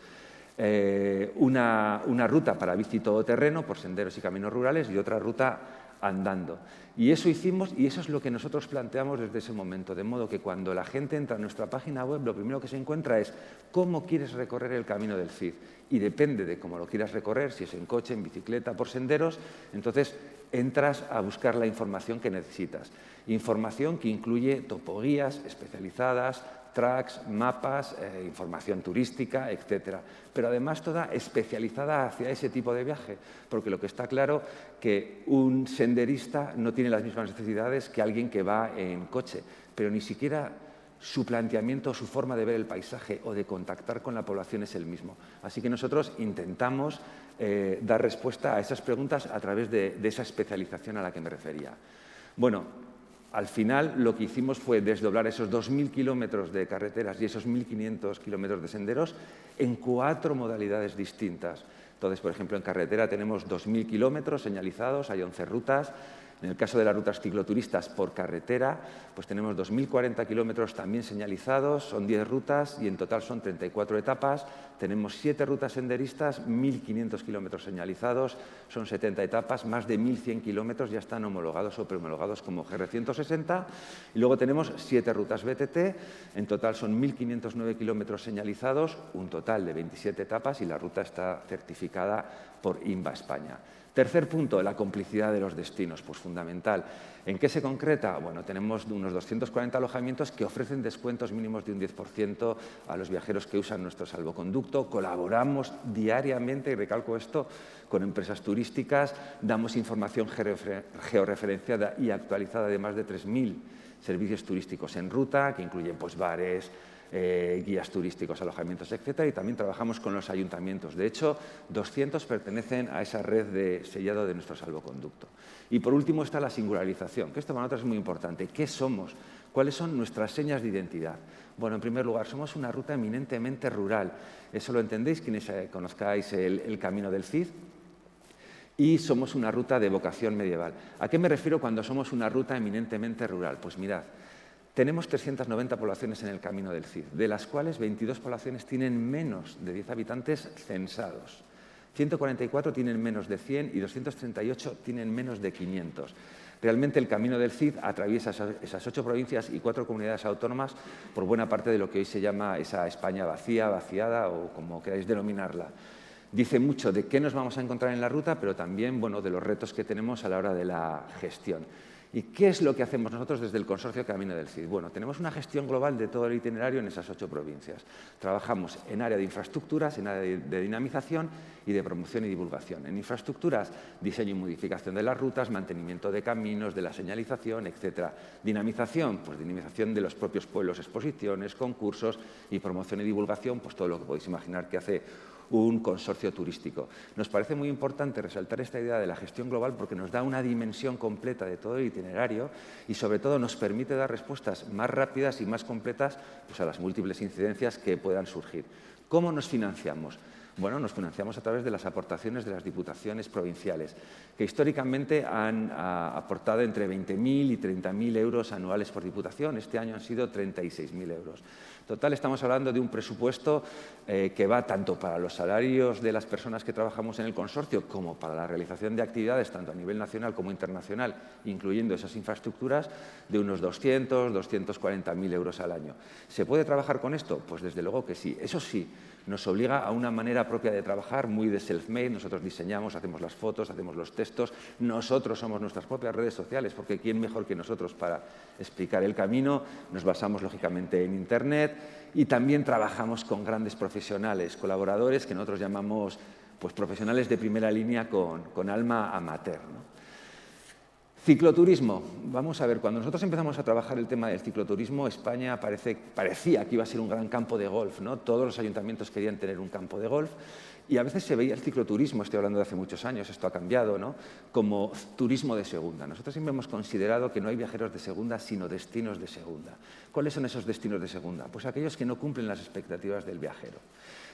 Una ruta para bici todoterreno por senderos y caminos rurales y otra ruta andando. Y eso hicimos y eso es lo que nosotros planteamos desde ese momento, de modo que cuando la gente entra a nuestra página web, lo primero que se encuentra es cómo quieres recorrer el Camino del Cid. Y depende de cómo lo quieras recorrer, si es en coche, en bicicleta, por senderos, entonces entras a buscar la información que necesitas. Información que incluye topoguías especializadas, tracks, mapas, información turística, etcétera. Pero además toda especializada hacia ese tipo de viaje, porque lo que está claro que un senderista no tiene las mismas necesidades que alguien que va en coche, pero ni siquiera su planteamiento, su forma de ver el paisaje o de contactar con la población es el mismo. Así que nosotros intentamos dar respuesta a esas preguntas a través de esa especialización a la que me refería. Bueno, al final lo que hicimos fue desdoblar esos 2.000 kilómetros de carreteras y esos 1.500 kilómetros de senderos en 4 modalidades distintas. Entonces, por ejemplo, en carretera tenemos 2.000 kilómetros señalizados, hay 11 rutas. En el caso de las rutas cicloturistas por carretera, pues tenemos 2.040 kilómetros también señalizados, son 10 rutas y en total son 34 etapas. Tenemos 7 rutas senderistas, 1.500 kilómetros señalizados, son 70 etapas, más de 1.100 kilómetros ya están homologados o prehomologados como GR160. Y luego tenemos 7 rutas BTT, en total son 1.509 kilómetros señalizados, un total de 27 etapas y la ruta está certificada por INVA España. Tercer punto, la complicidad de los destinos, pues fundamental. ¿En qué se concreta? Bueno, tenemos unos 240 alojamientos que ofrecen descuentos mínimos de un 10% a los viajeros que usan nuestro salvoconducto. Colaboramos diariamente, y recalco esto, con empresas turísticas, damos información georreferenciada y actualizada de más de 3.000 servicios turísticos en ruta, que incluyen pues, bares, guías turísticos, alojamientos, etcétera, y también trabajamos con los ayuntamientos. De hecho, 200 pertenecen a esa red de sellado de nuestro salvoconducto. Y por último está la singularización, que esto para nosotros es muy importante. ¿Qué somos? ¿Cuáles son nuestras señas de identidad? Bueno, en primer lugar, somos una ruta eminentemente rural. Eso lo entendéis quienes conozcáis el Camino del Cid. Y somos una ruta de vocación medieval. ¿A qué me refiero cuando somos una ruta eminentemente rural? Pues mirad, tenemos 390 poblaciones en el Camino del Cid, de las cuales 22 poblaciones tienen menos de 10 habitantes censados. 144 tienen menos de 100 y 238 tienen menos de 500. Realmente el Camino del Cid atraviesa esas 8 provincias y 4 comunidades autónomas por buena parte de lo que hoy se llama esa España vacía, vaciada o como queráis denominarla. Dice mucho de qué nos vamos a encontrar en la ruta, pero también bueno, de los retos que tenemos a la hora de la gestión. ¿Y qué es lo que hacemos nosotros desde el Consorcio Camino del Cid? Bueno, tenemos una gestión global de todo el itinerario en esas 8 provincias. Trabajamos en área de infraestructuras, en área de dinamización y de promoción y divulgación. En infraestructuras, diseño y modificación de las rutas, mantenimiento de caminos, de la señalización, etcétera. Dinamización, pues dinamización de los propios pueblos, exposiciones, concursos y promoción y divulgación, pues todo lo que podéis imaginar que hace un consorcio turístico. Nos parece muy importante resaltar esta idea de la gestión global porque nos da una dimensión completa de todo el itinerario y sobre todo nos permite dar respuestas más rápidas y más completas pues, a las múltiples incidencias que puedan surgir. ¿Cómo nos financiamos? Bueno, nos financiamos a través de las aportaciones de las diputaciones provinciales, que históricamente han aportado entre 20.000 y 30.000 euros anuales por diputación. Este año han sido 36.000 euros. Total, estamos hablando de un presupuesto que va tanto para los salarios de las personas que trabajamos en el consorcio como para la realización de actividades tanto a nivel nacional como internacional, incluyendo esas infraestructuras, de unos 200, 240.000 euros al año. ¿Se puede trabajar con esto? Pues desde luego que sí. Eso sí, nos obliga a una manera propia de trabajar, muy de self-made. Nosotros diseñamos, hacemos las fotos, hacemos los textos. Nosotros somos nuestras propias redes sociales, porque ¿quién mejor que nosotros para explicar el camino? Nos basamos, lógicamente, en Internet y también trabajamos con grandes profesionales, colaboradores que nosotros llamamos pues, profesionales de primera línea con alma amateur, ¿no? Cicloturismo. Vamos a ver, cuando nosotros empezamos a trabajar el tema del cicloturismo, España parecía que iba a ser un gran campo de golf, ¿no? Todos los ayuntamientos querían tener un campo de golf y a veces se veía el cicloturismo, estoy hablando de hace muchos años, esto ha cambiado, ¿no? Como turismo de segunda. Nosotros siempre hemos considerado que no hay viajeros de segunda, sino destinos de segunda. ¿Cuáles son esos destinos de segunda? Pues aquellos que no cumplen las expectativas del viajero.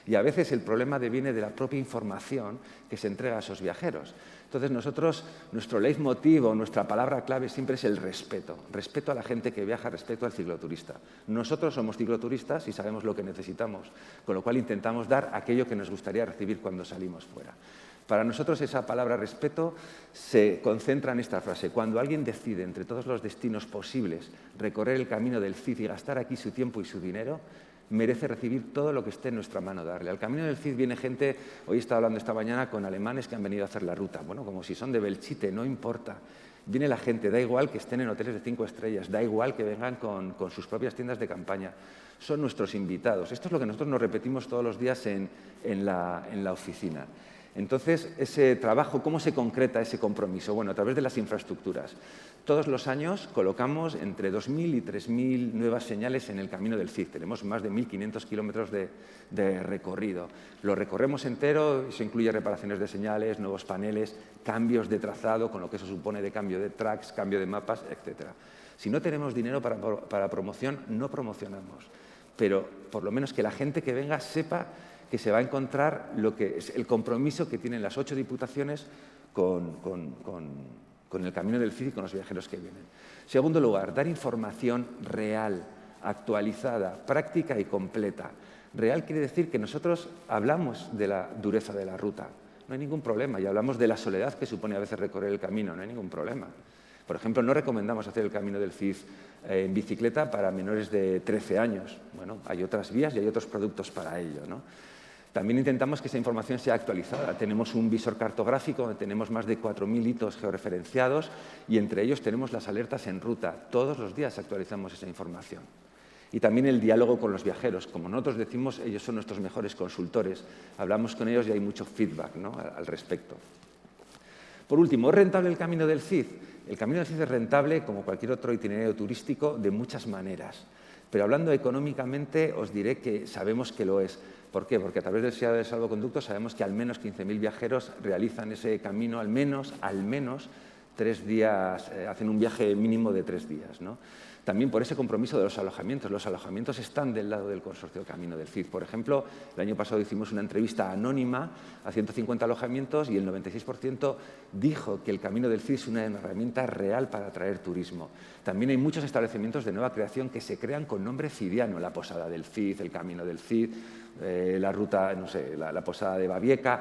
Y a veces el problema viene de la propia información que se entrega a esos viajeros. Entonces nosotros, nuestro leitmotiv o nuestra palabra clave siempre es el respeto. Respeto a la gente que viaja, respeto al cicloturista. Nosotros somos cicloturistas y sabemos lo que necesitamos, con lo cual intentamos dar aquello que nos gustaría recibir cuando salimos fuera. Para nosotros esa palabra respeto se concentra en esta frase. Cuando alguien decide entre todos los destinos posibles recorrer el camino del Cid y gastar aquí su tiempo y su dinero, merece recibir todo lo que esté en nuestra mano darle. Al Camino del Cid viene gente, hoy he estado hablando esta mañana con alemanes que han venido a hacer la ruta, bueno, como si son de Belchite, no importa. Viene la gente, da igual que estén en hoteles de 5 estrellas, da igual que vengan con sus propias tiendas de campaña. Son nuestros invitados. Esto es lo que nosotros nos repetimos todos los días en la oficina. Entonces, ese trabajo, ¿cómo se concreta ese compromiso? Bueno, a través de las infraestructuras. Todos los años colocamos entre 2.000 y 3.000 nuevas señales en el Camino del Cid. Tenemos más de 1.500 kilómetros de recorrido. Lo recorremos entero, eso incluye reparaciones de señales, nuevos paneles, cambios de trazado, con lo que eso supone de cambio de tracks, cambio de mapas, etc. Si no tenemos dinero para promoción, no promocionamos. Pero por lo menos que la gente que venga sepa que se va a encontrar lo que es el compromiso que tienen las 8 diputaciones con el Camino del Cid y con los viajeros que vienen. Segundo lugar, dar información real, actualizada, práctica y completa. Real quiere decir que nosotros hablamos de la dureza de la ruta, no hay ningún problema, y hablamos de la soledad que supone a veces recorrer el camino, no hay ningún problema. Por ejemplo, no recomendamos hacer el Camino del Cid en bicicleta para menores de 13 años. Bueno, hay otras vías y hay otros productos para ello, ¿no? También intentamos que esa información sea actualizada. Tenemos un visor cartográfico donde tenemos más de 4.000 hitos georreferenciados y entre ellos tenemos las alertas en ruta. Todos los días actualizamos esa información. Y también el diálogo con los viajeros. Como nosotros decimos, ellos son nuestros mejores consultores. Hablamos con ellos y hay mucho feedback, ¿no?, al respecto. Por último, ¿es rentable el Camino del Cid? El Camino del Cid es rentable, como cualquier otro itinerario turístico, de muchas maneras. Pero hablando económicamente, os diré que sabemos que lo es. ¿Por qué? Porque a través del SEAD del salvoconducto sabemos que al menos 15.000 viajeros realizan ese camino al menos 3 días, hacen un viaje mínimo de 3 días, ¿no? También por ese compromiso de los alojamientos. Los alojamientos están del lado del consorcio Camino del Cid. Por ejemplo, el año pasado hicimos una entrevista anónima a 150 alojamientos y el 96% dijo que el Camino del Cid es una herramienta real para atraer turismo. También hay muchos establecimientos de nueva creación que se crean con nombre cidiano. La Posada del Cid, el Camino del Cid, la ruta, no sé, la Posada de Babieca.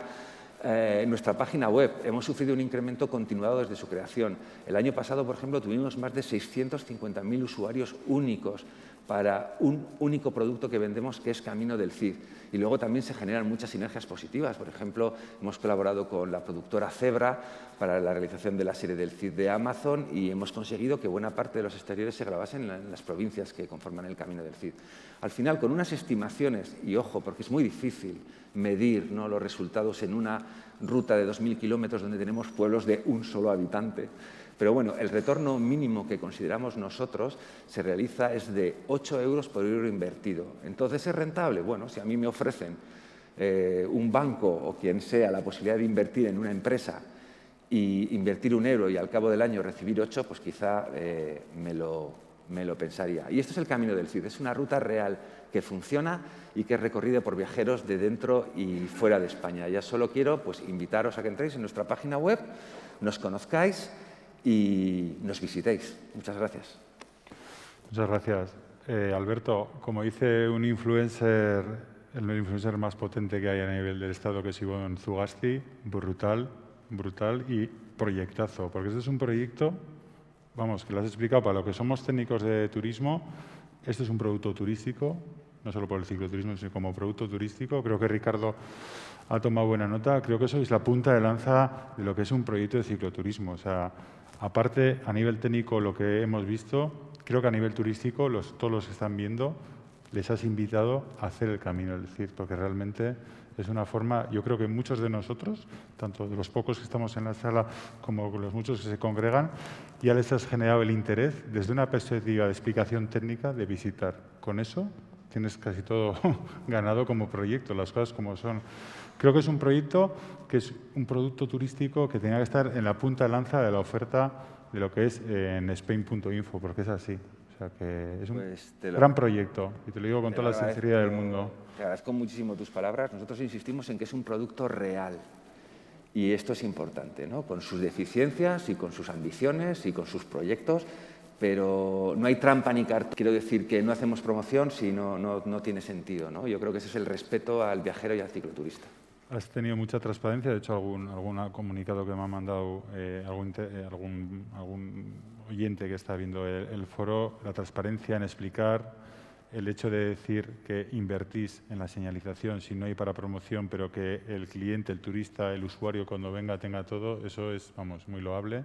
En nuestra página web hemos sufrido un incremento continuado desde su creación. El año pasado, por ejemplo, tuvimos más de 650.000 usuarios únicos para un único producto que vendemos, que es Camino del Cid. Y luego también se generan muchas sinergias positivas. Por ejemplo, hemos colaborado con la productora Zebra para la realización de la serie del Cid de Amazon y hemos conseguido que buena parte de los exteriores se grabasen en las provincias que conforman el Camino del Cid. Al final, con unas estimaciones, y ojo, porque es muy difícil medir, ¿no?, los resultados en una ruta de 2.000 kilómetros donde tenemos pueblos de un solo habitante. Pero bueno, el retorno mínimo que consideramos nosotros se realiza es de 8 euros por euro invertido. Entonces, ¿es rentable? Bueno, si a mí me ofrecen un banco o quien sea la posibilidad de invertir en una empresa y invertir 1 euro y al cabo del año recibir 8, pues quizá me lo pensaría. Y esto es el Camino del Cid. Es una ruta real que funciona y que es recorrida por viajeros de dentro y fuera de España. Ya solo quiero pues invitaros a que entréis en nuestra página web, nos conozcáis y nos visitéis. Muchas gracias. Muchas gracias. Alberto, como dice un influencer, el influencer más potente que hay a nivel del Estado, que es Ivonne Zugasti, brutal y proyectazo, porque este es un proyecto, vamos, que lo has explicado, para lo que somos técnicos de turismo, este es un producto turístico, no solo por el cicloturismo, sino como producto turístico. Creo que Ricardo ha tomado buena nota. Creo que sois la punta de lanza de lo que es un proyecto de cicloturismo. O sea, aparte, a nivel técnico, lo que hemos visto, creo que a nivel turístico, todos los que están viendo, les has invitado a hacer el Camino del Cid, porque realmente es una forma, yo creo que muchos de nosotros, tanto de los pocos que estamos en la sala como los muchos que se congregan, ya les has generado el interés desde una perspectiva de explicación técnica de visitar. Con eso tienes casi todo ganado como proyecto, las cosas como son. Creo que es un proyecto que es un producto turístico que tenía que estar en la punta de lanza de la oferta de lo que es en Spain.info, porque es así. O sea, que es un gran proyecto y te lo digo con toda la sinceridad del mundo. Te agradezco muchísimo tus palabras. Nosotros insistimos en que es un producto real y esto es importante, ¿no?, con sus deficiencias y con sus ambiciones y con sus proyectos, pero no hay trampa ni cartón. Quiero decir que no hacemos promoción si no tiene sentido, ¿no? Yo creo que ese es el respeto al viajero y al cicloturista. Has tenido mucha transparencia, de hecho algún comunicado que me ha mandado algún oyente que está viendo el foro, la transparencia en explicar el hecho de decir que invertís en la señalización si no hay para promoción, pero que el cliente, el turista, el usuario cuando venga tenga todo, eso es, vamos, muy loable.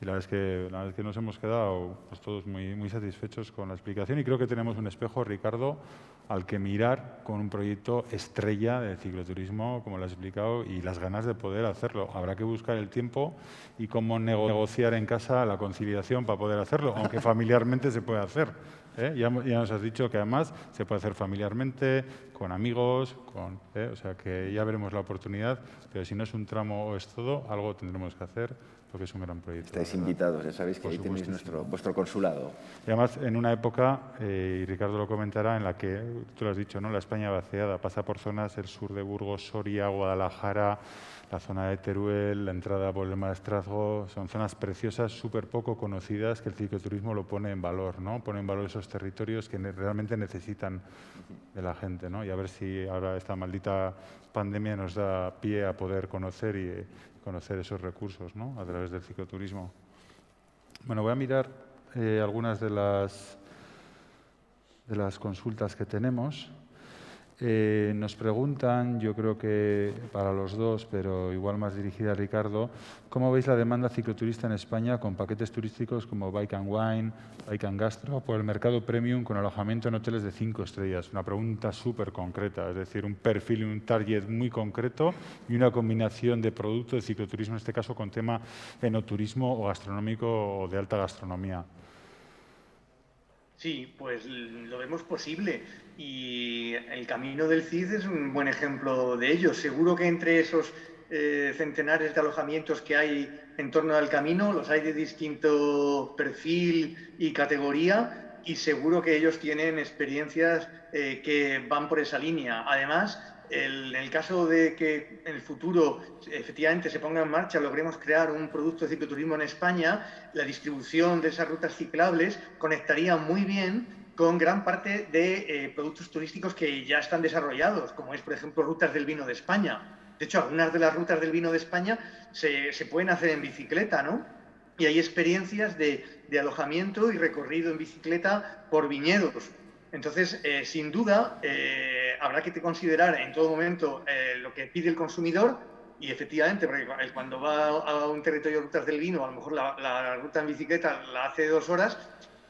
Y la verdad es que nos hemos quedado pues, todos muy satisfechos con la explicación y creo que tenemos un espejo, Ricardo, al que mirar con un proyecto estrella de cicloturismo, como lo has explicado, y las ganas de poder hacerlo. Habrá que buscar el tiempo y cómo negociar en casa la conciliación para poder hacerlo, aunque familiarmente se puede hacer. Ya nos has dicho que además se puede hacer familiarmente, con amigos, o sea que ya veremos la oportunidad, pero si no es un tramo o es todo, algo tendremos que hacer porque es un gran proyecto. Estáis invitados, ya sabéis que ahí tenéis vuestro consulado. Y además en una época, y Ricardo lo comentará, en la que, tú lo has dicho, ¿no? La España vaciada pasa por zonas, el sur de Burgos, Soria, Guadalajara, la zona de Teruel, la entrada por el Maestrazgo, son zonas preciosas, súper poco conocidas, que el cicloturismo lo pone en valor, ¿no? Pone en valor esos territorios que realmente necesitan de la gente, ¿no? Y a ver si ahora esta maldita pandemia nos da pie a poder conocer esos recursos, ¿no? A través del cicloturismo. Bueno, voy a mirar algunas de las consultas que tenemos. Nos preguntan, yo creo que para los dos, pero igual más dirigida a Ricardo, ¿cómo veis la demanda cicloturista en España con paquetes turísticos como Bike and Wine, Bike and Gastro, por el mercado premium con alojamiento en hoteles de 5 estrellas? Una pregunta súper concreta, es decir, un perfil y un target muy concreto y una combinación de productos de cicloturismo, en este caso con tema enoturismo o gastronómico o de alta gastronomía. Sí, pues lo vemos posible y el Camino del Cid es un buen ejemplo de ello. Seguro que entre esos centenares de alojamientos que hay en torno al camino, los hay de distinto perfil y categoría y seguro que ellos tienen experiencias que van por esa línea. Además, en el caso de que en el futuro efectivamente se ponga en marcha, logremos crear un producto de cicloturismo en España, la distribución de esas rutas ciclables conectaría muy bien con gran parte de productos turísticos que ya están desarrollados, como es, por ejemplo, rutas del vino de España. De hecho, algunas de las rutas del vino de España se pueden hacer en bicicleta, ¿no? Y hay experiencias de alojamiento y recorrido en bicicleta por viñedos. Entonces, sin duda, habrá que considerar en todo momento lo que pide el consumidor y efectivamente, porque cuando va a un territorio de rutas del vino, a lo mejor la ruta en bicicleta la hace 2 horas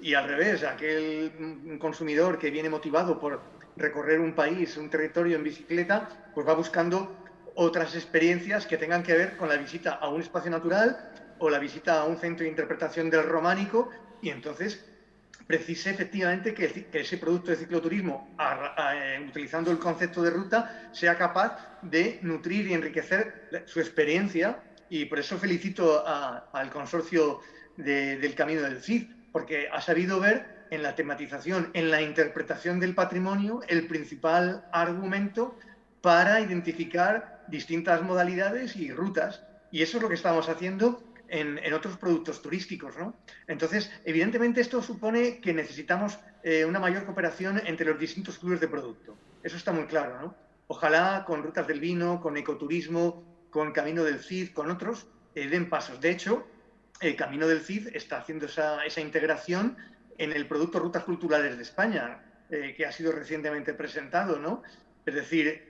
y al revés, aquel consumidor que viene motivado por recorrer un país, un territorio en bicicleta, pues va buscando otras experiencias que tengan que ver con la visita a un espacio natural o la visita a un centro de interpretación del románico y entonces precise efectivamente que ese producto de cicloturismo, utilizando el concepto de ruta, sea capaz de nutrir y enriquecer su experiencia y por eso felicito al consorcio del Camino del Cid, porque ha sabido ver en la tematización, en la interpretación del patrimonio, el principal argumento para identificar distintas modalidades y rutas. Y eso es lo que estamos haciendo en otros productos turísticos, ¿no? Entonces, evidentemente esto supone que necesitamos una mayor cooperación entre los distintos clubes de producto. Eso está muy claro, ¿no? Ojalá con Rutas del Vino, con Ecoturismo, con Camino del Cid, con otros, den pasos. De hecho, el Camino del Cid está haciendo esa integración en el producto Rutas Culturales de España, que ha sido recientemente presentado, ¿no? Es decir,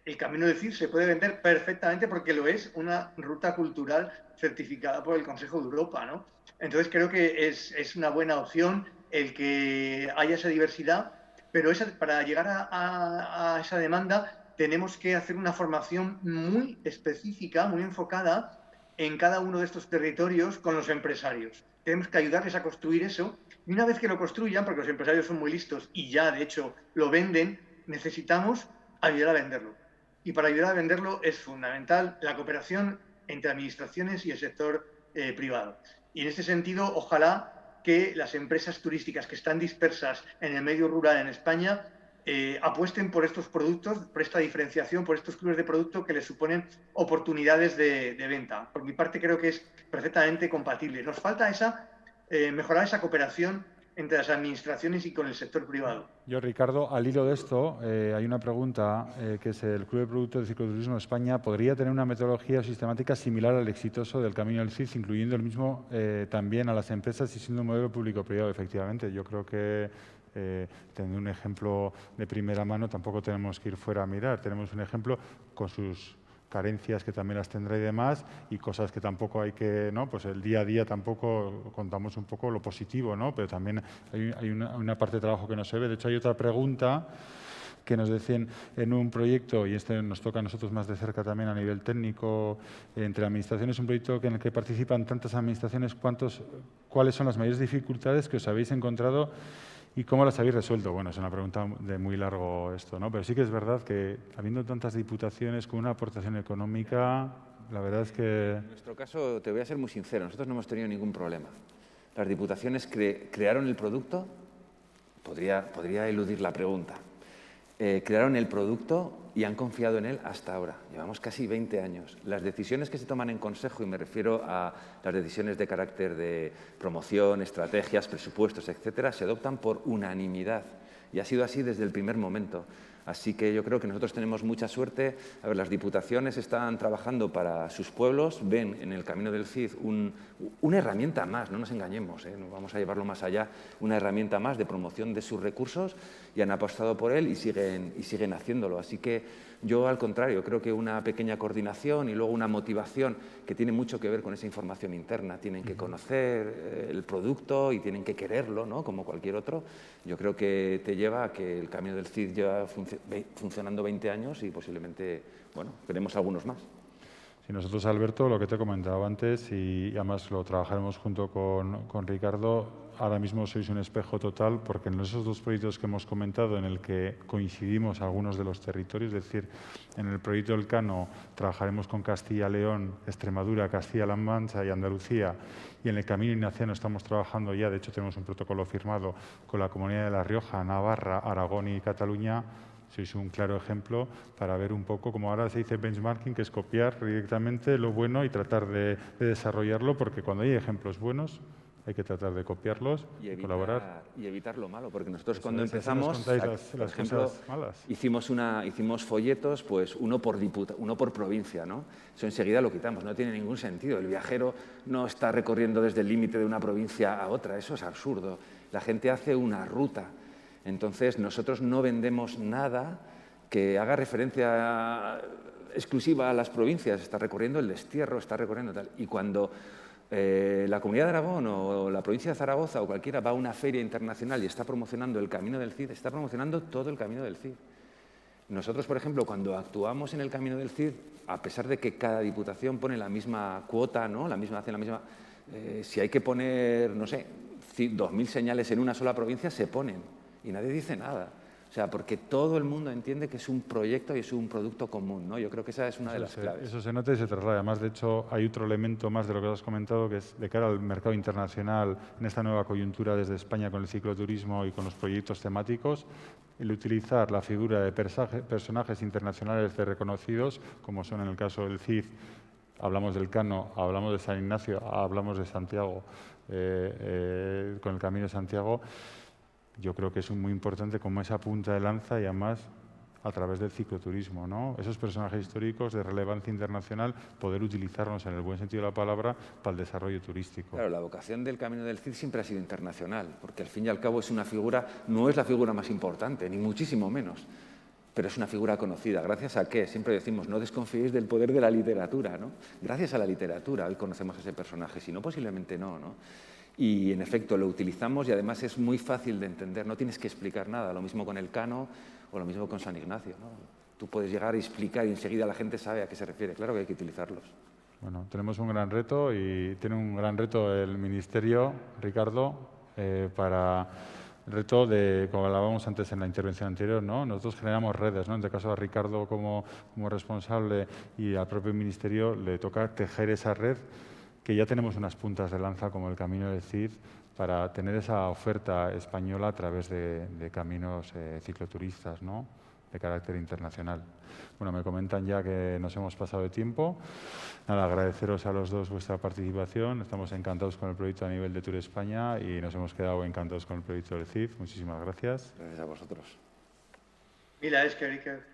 el Camino del Cid se puede vender perfectamente porque lo es una ruta cultural certificada por el Consejo de Europa, ¿no? Entonces creo que es una buena opción el que haya esa diversidad, pero para llegar a esa demanda tenemos que hacer una formación muy específica, muy enfocada en cada uno de estos territorios con los empresarios. Tenemos que ayudarles a construir eso y una vez que lo construyan, porque los empresarios son muy listos y ya de hecho lo venden, necesitamos ayudar a venderlo. Y para ayudar a venderlo es fundamental la cooperación entre administraciones y el sector privado. Y en este sentido, ojalá que las empresas turísticas que están dispersas en el medio rural en España apuesten por estos productos, por esta diferenciación, por estos clubes de producto que les suponen oportunidades de venta. Por mi parte creo que es perfectamente compatible. Nos falta mejorar esa cooperación entre las administraciones y con el sector privado. Yo, Ricardo, al hilo de esto, hay una pregunta que es el Club de Productos de Cicloturismo de España podría tener una metodología sistemática similar al exitoso del Camino del Cid, incluyendo el mismo también a las empresas y siendo un modelo público-privado. Efectivamente, yo creo que teniendo un ejemplo de primera mano, tampoco tenemos que ir fuera a mirar. Tenemos un ejemplo con sus carencias que también las tendrá y demás, y cosas que tampoco hay que, ¿no? Pues el día a día tampoco contamos un poco lo positivo, ¿no? Pero también hay una parte de trabajo que no se ve. De hecho, hay otra pregunta que nos decían en un proyecto, y este nos toca a nosotros más de cerca también a nivel técnico, entre administraciones, un proyecto en el que participan tantas administraciones, ¿cuáles son las mayores dificultades que os habéis encontrado y cómo las habéis resuelto? Bueno, es una pregunta de muy largo esto, ¿no? Pero sí que es verdad que habiendo tantas diputaciones con una aportación económica, la verdad es que... En nuestro caso, te voy a ser muy sincero, nosotros no hemos tenido ningún problema. Las diputaciones crearon el producto, podría eludir la pregunta. Crearon el producto y han confiado en él hasta ahora. Llevamos casi 20 años. Las decisiones que se toman en consejo, y me refiero a las decisiones de carácter de promoción, estrategias, presupuestos, etcétera, se adoptan por unanimidad. Y ha sido así desde el primer momento. Así que yo creo que nosotros tenemos mucha suerte. A ver, las diputaciones están trabajando para sus pueblos, ven en el Camino del Cid una herramienta más, no nos engañemos, no vamos a llevarlo más allá, una herramienta más de promoción de sus recursos, y han apostado por él y siguen haciéndolo. Así que yo, al contrario, creo que una pequeña coordinación y luego una motivación que tiene mucho que ver con esa información interna. Tienen que conocer el producto y tienen que quererlo, ¿no? Como cualquier otro. Yo creo que te lleva a que el Camino del Cid lleva funcionando 20 años y posiblemente, bueno, veremos algunos más. Sí, nosotros, Alberto, lo que te he comentado antes, y además lo trabajaremos junto con Ricardo, ahora mismo sois un espejo total, porque en esos dos proyectos que hemos comentado, en el que coincidimos algunos de los territorios, es decir, en el proyecto Elcano trabajaremos con Castilla-León, Extremadura, Castilla-La Mancha y Andalucía, y en el Camino Ignaciano estamos trabajando ya, de hecho tenemos un protocolo firmado con la Comunidad de La Rioja, Navarra, Aragón y Cataluña. Sois un claro ejemplo para ver un poco, como ahora se dice benchmarking, que es copiar directamente lo bueno y tratar de desarrollarlo, porque cuando hay ejemplos buenos hay que tratar de copiarlos y colaborar. Y evitar lo malo, porque nosotros Eso cuando es, empezamos, nos contáis por las ejemplo, cosas malas. hicimos folletos, pues uno por provincia, ¿no? Eso enseguida lo quitamos, no tiene ningún sentido. El viajero no está recorriendo desde el límite de una provincia a otra, eso es absurdo. La gente hace una ruta. Entonces, nosotros no vendemos nada que haga referencia exclusiva a las provincias. Está recorriendo el destierro, está recorriendo tal. Y cuando la Comunidad de Aragón o la provincia de Zaragoza o cualquiera va a una feria internacional y está promocionando el Camino del Cid, está promocionando todo el Camino del Cid. Nosotros, por ejemplo, cuando actuamos en el Camino del Cid, a pesar de que cada diputación pone la misma cuota, ¿no? Si hay que poner, no sé, 2.000 señales en una sola provincia, se ponen. Y nadie dice nada. O sea, porque todo el mundo entiende que es un proyecto y es un producto común, ¿no? Yo creo que esa es una de las claves. Eso se nota y se traslada. Además, de hecho, hay otro elemento más de lo que has comentado, que es de cara al mercado internacional, en esta nueva coyuntura desde España con el cicloturismo y con los proyectos temáticos, el utilizar la figura de personajes internacionales de reconocidos, como son en el caso del Cid, hablamos del Cano, hablamos de San Ignacio, hablamos de Santiago, con el Camino de Santiago. Yo creo que es muy importante como esa punta de lanza y además a través del cicloturismo, ¿no? Esos personajes históricos de relevancia internacional, poder utilizarlos en el buen sentido de la palabra para el desarrollo turístico. Claro, la vocación del Camino del Cid siempre ha sido internacional, porque al fin y al cabo es una figura, no es la figura más importante, ni muchísimo menos, pero es una figura conocida. ¿Gracias a qué? Siempre decimos, no desconfiéis del poder de la literatura, ¿no? Gracias a la literatura hoy conocemos a ese personaje, si no, posiblemente no, ¿no? Y, en efecto, lo utilizamos y, además, es muy fácil de entender. No tienes que explicar nada. Lo mismo con el Cano o lo mismo con San Ignacio, ¿no? Tú puedes llegar a explicar y enseguida la gente sabe a qué se refiere. Claro que hay que utilizarlos. Bueno, tenemos un gran reto y tiene un gran reto el Ministerio, Ricardo, para el reto de, como hablábamos antes en la intervención anterior, ¿no? Nosotros generamos redes, ¿no? En este caso a Ricardo como responsable y al propio Ministerio le toca tejer esa red, que ya tenemos unas puntas de lanza como el Camino del Cid para tener esa oferta española a través de caminos cicloturistas, ¿no? De carácter internacional. Bueno, me comentan ya que nos hemos pasado de tiempo. Nada, agradeceros a los dos vuestra participación. Estamos encantados con el proyecto a nivel de Tour España y nos hemos quedado encantados con el proyecto del Cid. Muchísimas gracias. Gracias a vosotros. Mila esker, Iker.